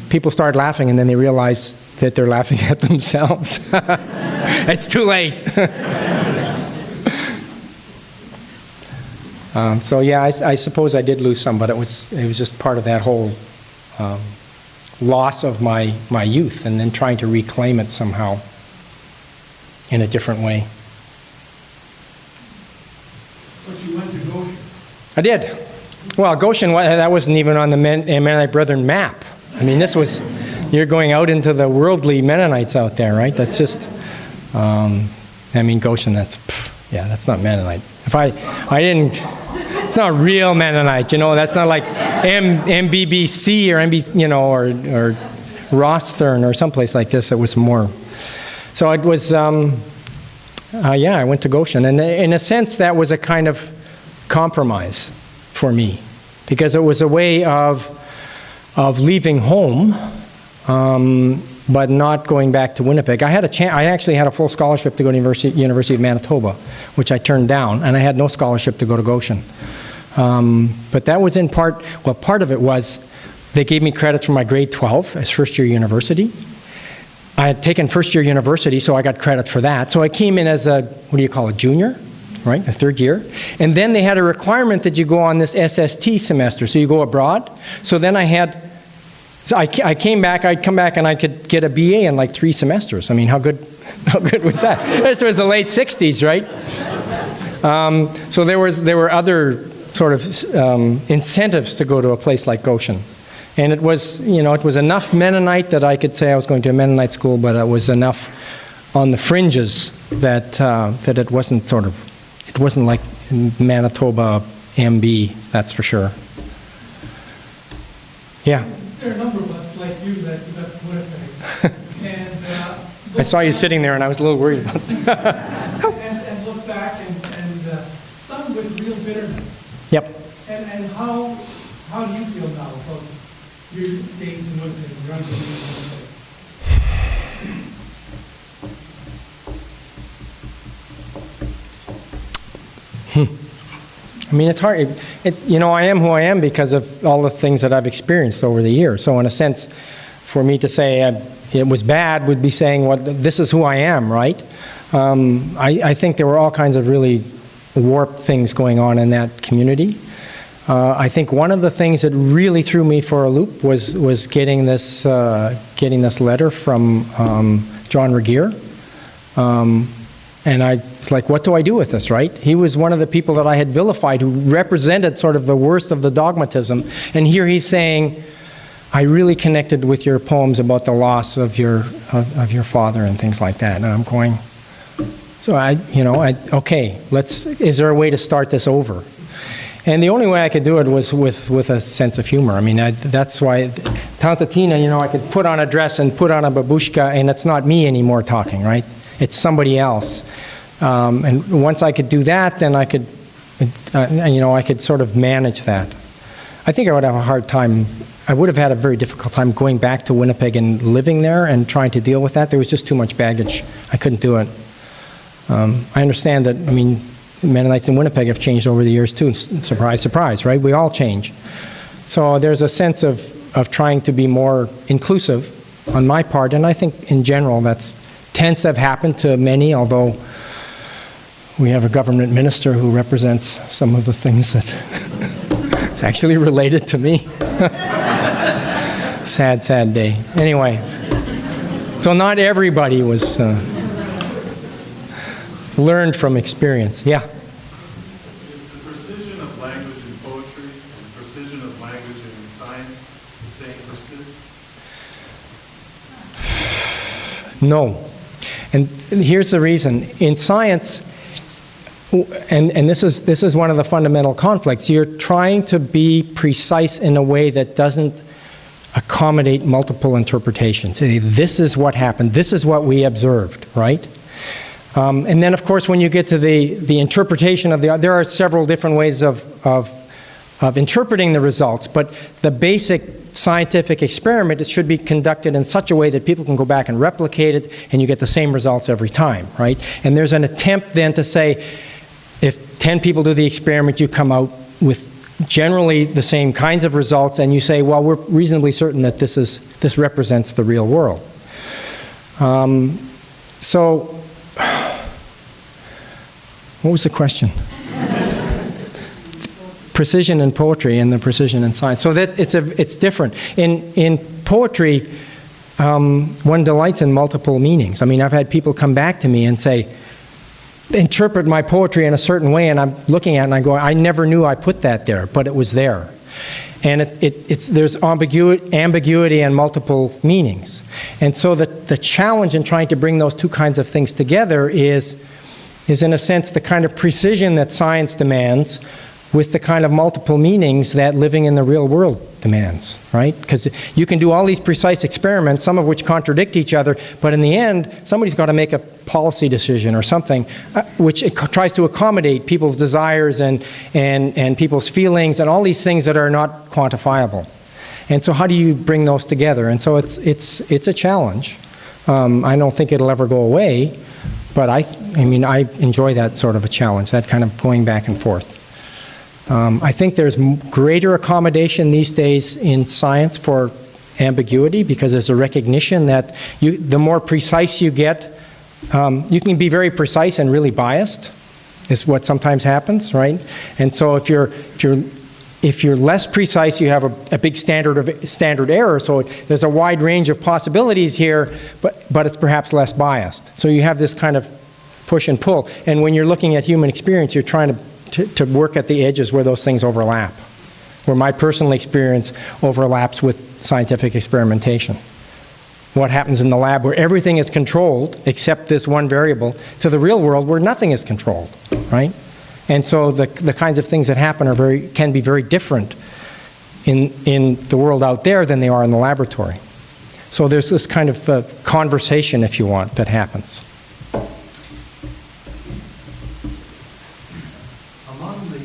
People start laughing and then they realize that they're laughing at themselves. It's too late. So yeah, I suppose I did lose some, but it was just part of that whole loss of my youth and then trying to reclaim it somehow in a different way. But you went to Goshen. I did. Well, Goshen, that wasn't even on the Mennonite Brethren map. I mean, you're going out into the worldly Mennonites out there, right? That's just, Goshen, that's not Mennonite. It's not real Mennonite, that's not like MBBC or MB, or Rostern or someplace like this. It was more. So it was, I went to Goshen. And in a sense, that was a kind of compromise for me because it was a way of leaving home, but not going back to Winnipeg. I actually had a full scholarship to go to University of Manitoba, which I turned down, and I had no scholarship to go to Goshen. But that was in part of it was they gave me credits for my grade 12 as first-year university. I had taken first-year university, so I got credit for that. So I came in as a junior, right, a third year. And then they had a requirement that you go on this SST semester, so you go abroad. So then I came back, I'd come back and I could get a BA in like 3 semesters. I mean, how good was that? This was the late 60s, right? So there were other sort of incentives to go to a place like Goshen. And it was enough Mennonite that I could say I was going to a Mennonite school, but it was enough on the fringes that it wasn't like Manitoba MB, that's for sure. Yeah. There are a number of us like you that left Winnipeg. And I saw you sitting there and I was a little worried about that. and look back and some with real bitterness. Yep. And how do you feel now about your days in Winnipeg, your understanding of Winnipeg? I mean, it's hard. I am who I am because of all the things that I've experienced over the years. So in a sense, for me to say it was bad would be saying, well, this is who I am, right? I think there were all kinds of really warped things going on in that community. I think one of the things that really threw me for a loop was getting this letter from John Regier. And I was like, what do I do with this, right? He was one of the people that I had vilified who represented sort of the worst of the dogmatism. And here he's saying, I really connected with your poems about the loss of your father and things like that. And I'm going, so okay, is there a way to start this over? And the only way I could do it was with a sense of humor. I mean, that's why, Tanta Tina, I could put on a dress and put on a babushka, and it's not me anymore talking, right? It's somebody else. And once I could do that, then I could, I could sort of manage that. I think I would have a hard time. I would have had a very difficult time going back to Winnipeg and living there and trying to deal with that. There was just too much baggage. I couldn't do it. I understand that, Mennonites in Winnipeg have changed over the years too. Surprise, surprise, right? We all change. So there's a sense of trying to be more inclusive on my part, and I think in general tends to have happened to many, although we have a government minister who represents some of the things that it's actually related to me. Sad, sad day. Anyway, so not everybody was learned from experience. Yeah? Is the precision of language in poetry and the precision of language in science the same precision? No. And here's the reason. In science, and this is one of the fundamental conflicts, you're trying to be precise in a way that doesn't accommodate multiple interpretations. This is what happened. This is what we observed, right? And then, of course, when you get to the interpretation of there are several different ways of interpreting the results, but the basic scientific experiment, it should be conducted in such a way that people can go back and replicate it, and you get the same results every time, right? And there's an attempt then to say, if 10 people do the experiment, you come out with generally the same kinds of results, and you say, well, we're reasonably certain that this represents the real world. So, what was the question? Precision in poetry and the precision in science. So that it's different. In poetry, one delights in multiple meanings. I've had people come back to me and say, interpret my poetry in a certain way, and I'm looking at it and I go, I never knew I put that there, but it was there. And there's ambiguity and multiple meanings. And so the challenge in trying to bring those two kinds of things together is in a sense the kind of precision that science demands with the kind of multiple meanings that living in the real world demands, right? Because you can do all these precise experiments, some of which contradict each other, but in the end, somebody's got to make a policy decision or something which tries to accommodate people's desires and people's feelings and all these things that are not quantifiable. And so how do you bring those together? And so it's a challenge. I don't think it'll ever go away, but I enjoy that sort of a challenge, that kind of going back and forth. I think there's greater accommodation these days in science for ambiguity because there's a recognition that the more precise you get, you can be very precise and really biased, is what sometimes happens, right? And so if you're less precise, you have a big standard error. So there's a wide range of possibilities here, but it's perhaps less biased. So you have this kind of push and pull. And when you're looking at human experience, you're trying to work at the edges where those things overlap, where my personal experience overlaps with scientific experimentation. What happens in the lab where everything is controlled except this one variable, to the real world where nothing is controlled, right? And so the kinds of things that happen can be very different in the world out there than they are in the laboratory. So there's this kind of conversation, if you want, that happens. Among the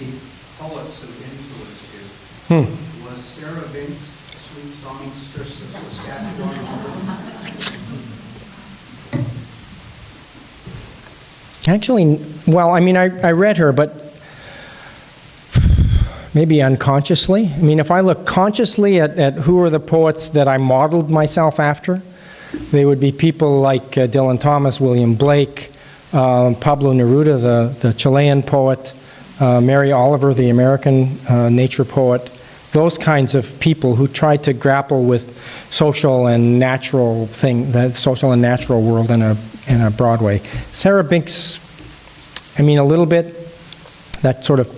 poets who influenced you, was Sarah Binks' sweet songstress of Saskatchewan? Actually, well, I read her, but maybe unconsciously. If I look consciously at who are the poets that I modeled myself after, they would be people like Dylan Thomas, William Blake, Pablo Neruda, the Chilean poet, Mary Oliver, the American nature poet, those kinds of people who tried to grapple with social and natural world in a broad way. Sarah Binks I mean, a little bit, that sort of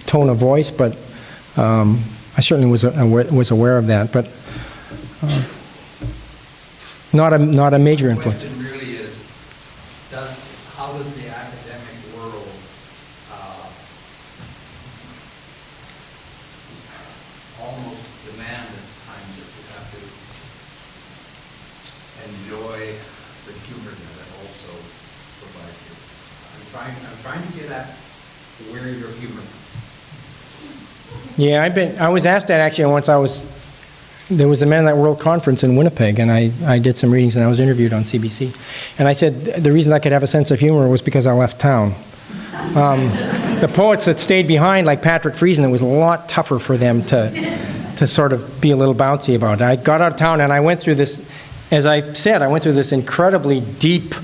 tone of voice, but I certainly was aware of that, but not a major The influence. question really is, how does the academic world almost demand at times that you have to enjoy the humor that it also provides you? I'm trying to get at where your humor comes. Yeah, I was asked that actually once. There was a Mennonite World Conference in Winnipeg, and I did some readings, and I was interviewed on CBC. And I said the reason I could have a sense of humor was because I left town. The poets that stayed behind, like Patrick Friesen, it was a lot tougher for them to sort of be a little bouncy about it. I got out of town, and I went through this, as I said, I went through this incredibly deep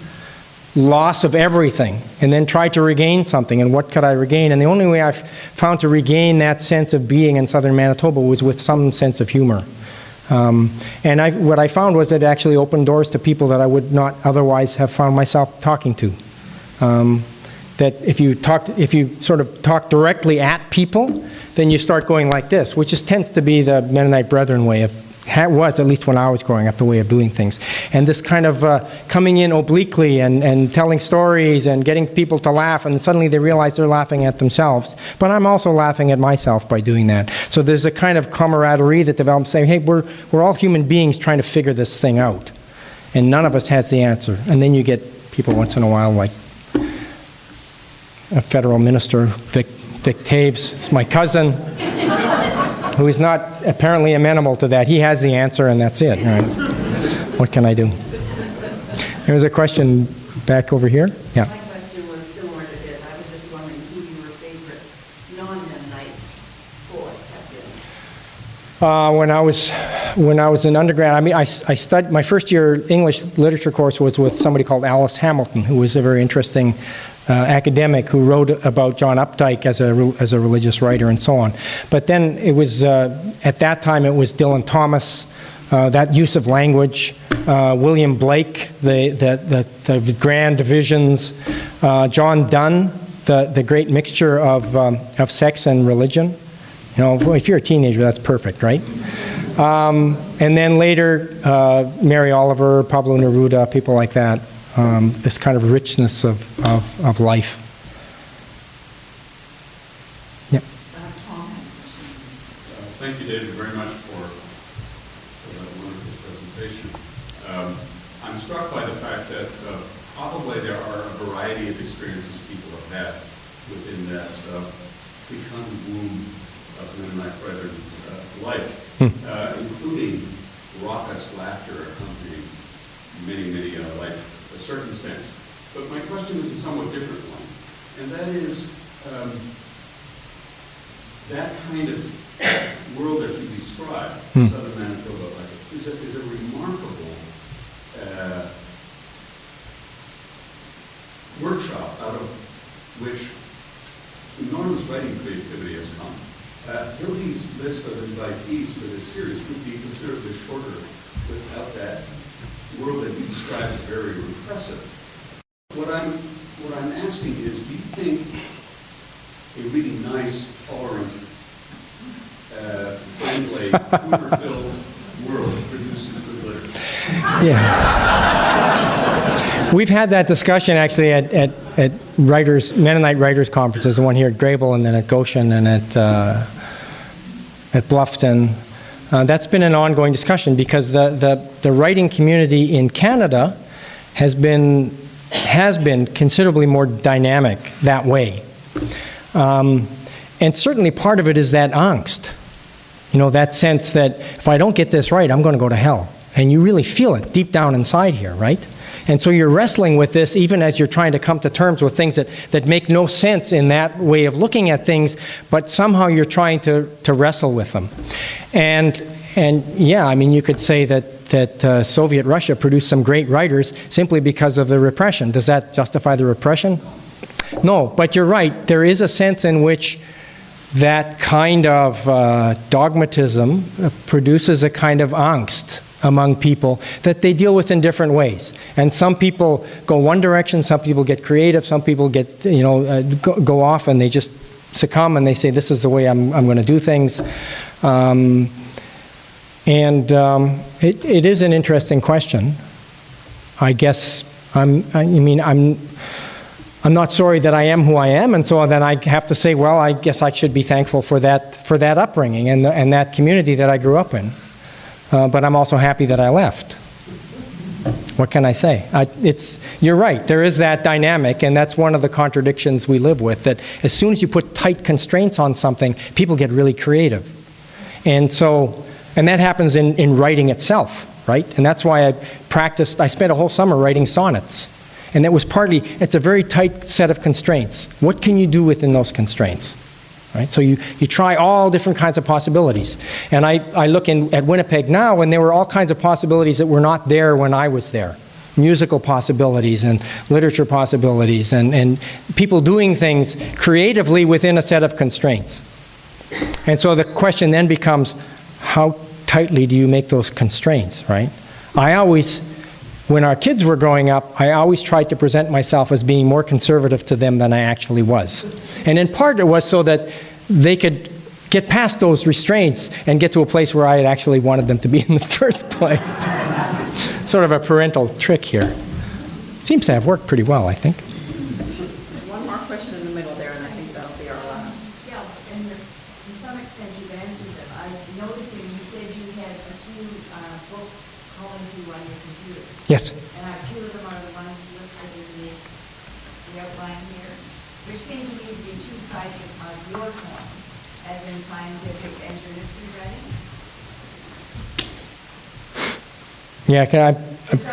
loss of everything, and then tried to regain something. And what could I regain? And the only way I found to regain that sense of being in southern Manitoba was with some sense of humor. And what I found was that it actually opened doors to people that I would not otherwise have found myself talking to. That if you sort of talk directly at people, then you start going like this, which tends to be the Mennonite Brethren way was, at least when I was growing up, the way of doing things. And this kind of coming in obliquely and telling stories and getting people to laugh, and suddenly they realize they're laughing at themselves. But I'm also laughing at myself by doing that. So there's a kind of camaraderie that develops, saying, hey, we're all human beings trying to figure this thing out. And none of us has the answer. And then you get people once in a while, like a federal minister, Vic Toews, it's my cousin, who is not apparently amenable to that. He has the answer, and that's it. Right? What can I do? There's a question back over here. Yeah. My question was similar to his. I was just wondering who your favorite non-Mennonite poets have been. When I was in undergrad, I mean, I studied, my first year English literature course was with somebody called Alice Hamilton, who was a very interesting academic who wrote about John Updike as a religious writer and so on. But then it was, at that time, it was Dylan Thomas, that use of language, William Blake, the grand divisions, John Donne, the great mixture of sex and religion. You know, if you're a teenager, that's perfect, right? And then later, Mary Oliver, Pablo Neruda, people like that. This kind of richness of life. Yeah. Thank you, David, very much for that wonderful presentation. I'm struck by the fact that probably there are a variety of experiences people have had within that fecund womb of Mennonite Brethren life, including raucous laughter accompanying many life circumstance. But my question is a somewhat different one, and that is that kind of world that you describe, Southern Manitoba, is a remarkable workshop out of which enormous writing creativity has come. Hildy's list of invitees for this series would be considerably shorter without that world that you describe as very repressive. What I'm asking is, do you think a really nice, tolerant, friendly, humor-filled world produces good literature? Yeah. We've had that discussion actually at Mennonite writers conferences, the one here at Grebel and then at Goshen and at Bluffton. That's been an ongoing discussion because the writing community in Canada has been considerably more dynamic that way. And certainly part of it is that angst. You know, that sense that if I don't get this right, I'm going to go to hell. And you really feel it deep down inside here, right? And so you're wrestling with this even as you're trying to come to terms with things that make no sense in that way of looking at things, but somehow you're trying to wrestle with them. And yeah, I mean, you could say that Soviet Russia produced some great writers simply because of the repression. Does that justify the repression? No, but you're right. There is a sense in which that kind of dogmatism produces a kind of angst among people that they deal with in different ways. And some people go one direction, some people get creative, some people get, go off and they just succumb and they say, this is the way I'm going to do things. It is an interesting question. I guess I'm not sorry that I am who I am, and so then I have to say, well, I guess I should be thankful for that upbringing and that community that I grew up in. But I'm also happy that I left. What can I say? You're right, there is that dynamic, and that's one of the contradictions we live with, that as soon as you put tight constraints on something, people get really creative. And that happens in writing itself, right? And that's why I spent a whole summer writing sonnets. And it's a very tight set of constraints. What can you do within those constraints? Right? So you try all different kinds of possibilities. And I look at Winnipeg now, and there were all kinds of possibilities that were not there when I was there. Musical possibilities and literature possibilities and people doing things creatively within a set of constraints. And so the question then becomes, how tightly do you make those constraints, right? When our kids were growing up, I always tried to present myself as being more conservative to them than I actually was. And in part it was so that they could get past those restraints and get to a place where I had actually wanted them to be in the first place. Sort of a parental trick here. Seems to have worked pretty well, I think. One more question in the middle there, and I think that'll be our last. Yeah, and to some extent you've answered them. I'm noticing you said you had a few books calling to you on your computer. Yes. And two of them are the ones listed in the outline here. There seem to me to be two sides of your coin, as in scientific and your history writing. Yeah,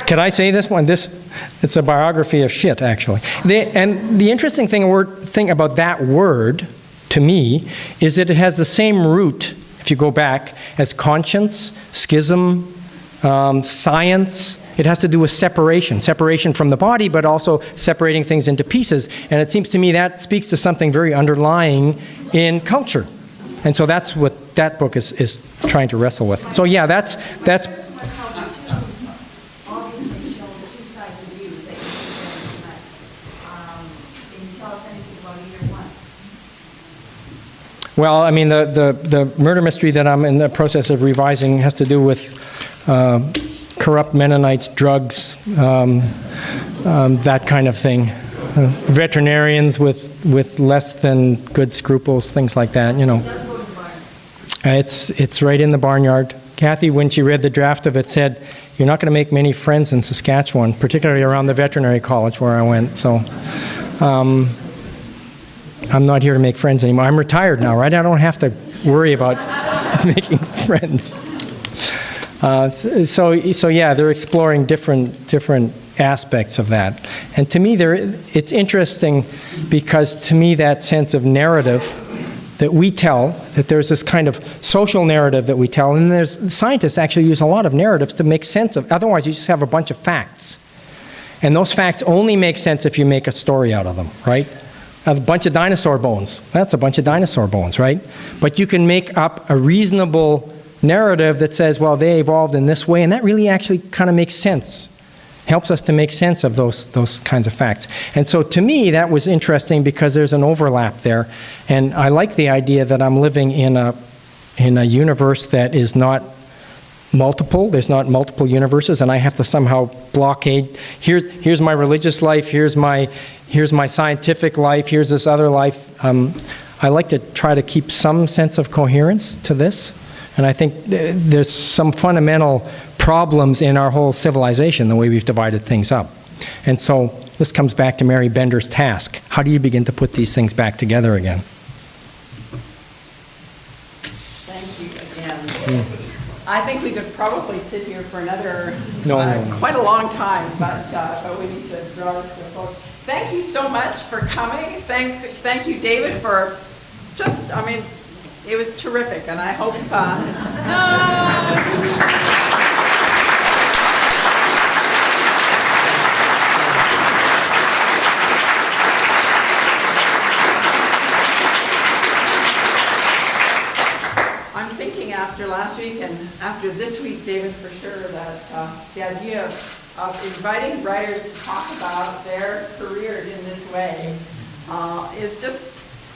can I say this one? It's a biography of shit, actually. And the interesting thing about that word, to me, is that it has the same root, if you go back, as conscience, schism, science. It has to do with separation from the body, but also separating things into pieces. And it seems to me that speaks to something very underlying in culture. And so that's what that book is trying to wrestle with. So yeah, that's Obviously show the two sides of you that you present tonight. Can you tell us anything about either one? Well, I mean, the murder mystery that I'm in the process of revising has to do with corrupt Mennonites, drugs, that kind of thing. Veterinarians with less than good scruples, things like that, It's right in the barnyard. Kathy, when she read the draft of it, said, you're not going to make many friends in Saskatchewan, particularly around the veterinary college where I went. So I'm not here to make friends anymore. I'm retired now, right? I don't have to worry about making friends. So yeah, they're exploring different aspects of that. And to me, it's interesting because to me that sense of narrative that we tell, that there's this kind of social narrative that we tell, and scientists actually use a lot of narratives to make sense of, otherwise you just have a bunch of facts. And those facts only make sense if you make a story out of them, right? A bunch of dinosaur bones, that's a bunch of dinosaur bones, right? But you can make up a reasonable narrative that says, well, they evolved in this way, and that really actually kind of makes sense, helps us to make sense of those kinds of facts. And so to me, that was interesting because there's an overlap there, and I like the idea that I'm living in a universe that is not multiple. There's not multiple universes, and I have to somehow blockade. Here's my religious life. Here's my scientific life. Here's this other life. I like to try to keep some sense of coherence to this. And I think there's some fundamental problems in our whole civilization, the way we've divided things up. And so this comes back to Mary Bender's task. How do you begin to put these things back together again? Thank you again. I think we could probably sit here for another quite a long time, but we need to draw this to a close. Thank you so much for coming. Thank you, David, for it was terrific, and I hope... I'm thinking thinking after last week and after this week, David, for sure, that the idea of inviting writers to talk about their careers in this way is just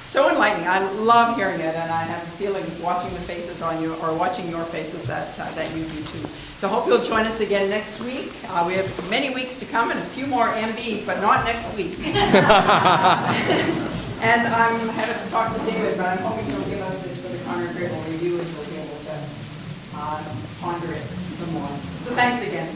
so enlightening. I love hearing it, and I have a feeling watching the faces on you, or watching your faces, that you do too. So I hope you'll join us again next week. We have many weeks to come and a few more MBs, but not next week. And I'm having to talk to David, but I'm hoping he'll give us this for the Conrad Grebel review, and we'll be able to ponder it some more. So thanks again.